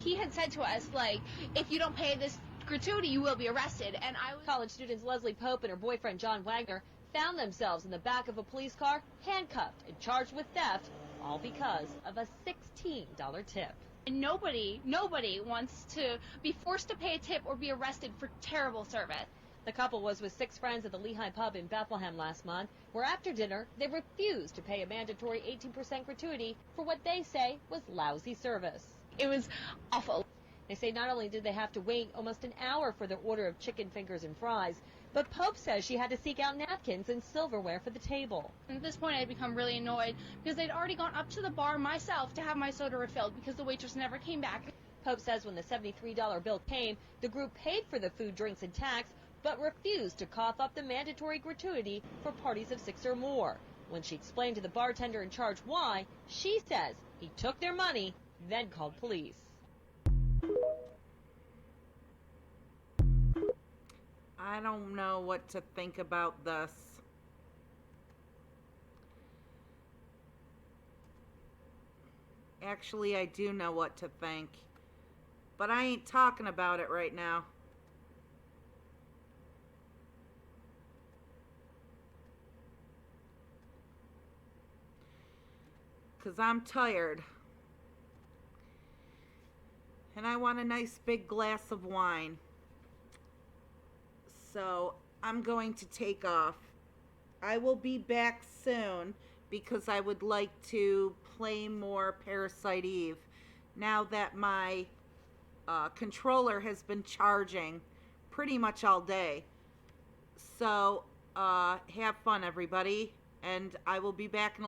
he had said to us, like, if you don't pay this gratuity, you will be arrested. And I was college students Leslie Pope and her boyfriend John Wagner found themselves in the back of a police car, handcuffed and charged with theft, all because of a $16 tip. And nobody wants to be forced to pay a tip or be arrested for terrible service. The couple was with 6 friends at the Lehigh Pub in Bethlehem last month, where after dinner, they refused to pay a mandatory 18% gratuity for what they say was lousy service. It was awful. They say not only did they have to wait almost an hour for their order of chicken fingers and fries, but Pope says she had to seek out napkins and silverware for the table. At this point, I'd become really annoyed because I'd already gone up to the bar myself to have my soda refilled because the waitress never came back. Pope says when the $73 bill came, the group paid for the food, drinks, and tax, but refused to cough up the mandatory gratuity for parties of 6 or more. When she explained to the bartender in charge why, she says he took their money, then called police. I don't know what to think about this. Actually, I do know what to think. But I ain't talking about it right now. Because I'm tired. And I want a nice big glass of wine. So I'm going to take off. I will be back soon because I would like to play more Parasite Eve now that my controller has been charging pretty much all day. So have fun, everybody, and I will be back in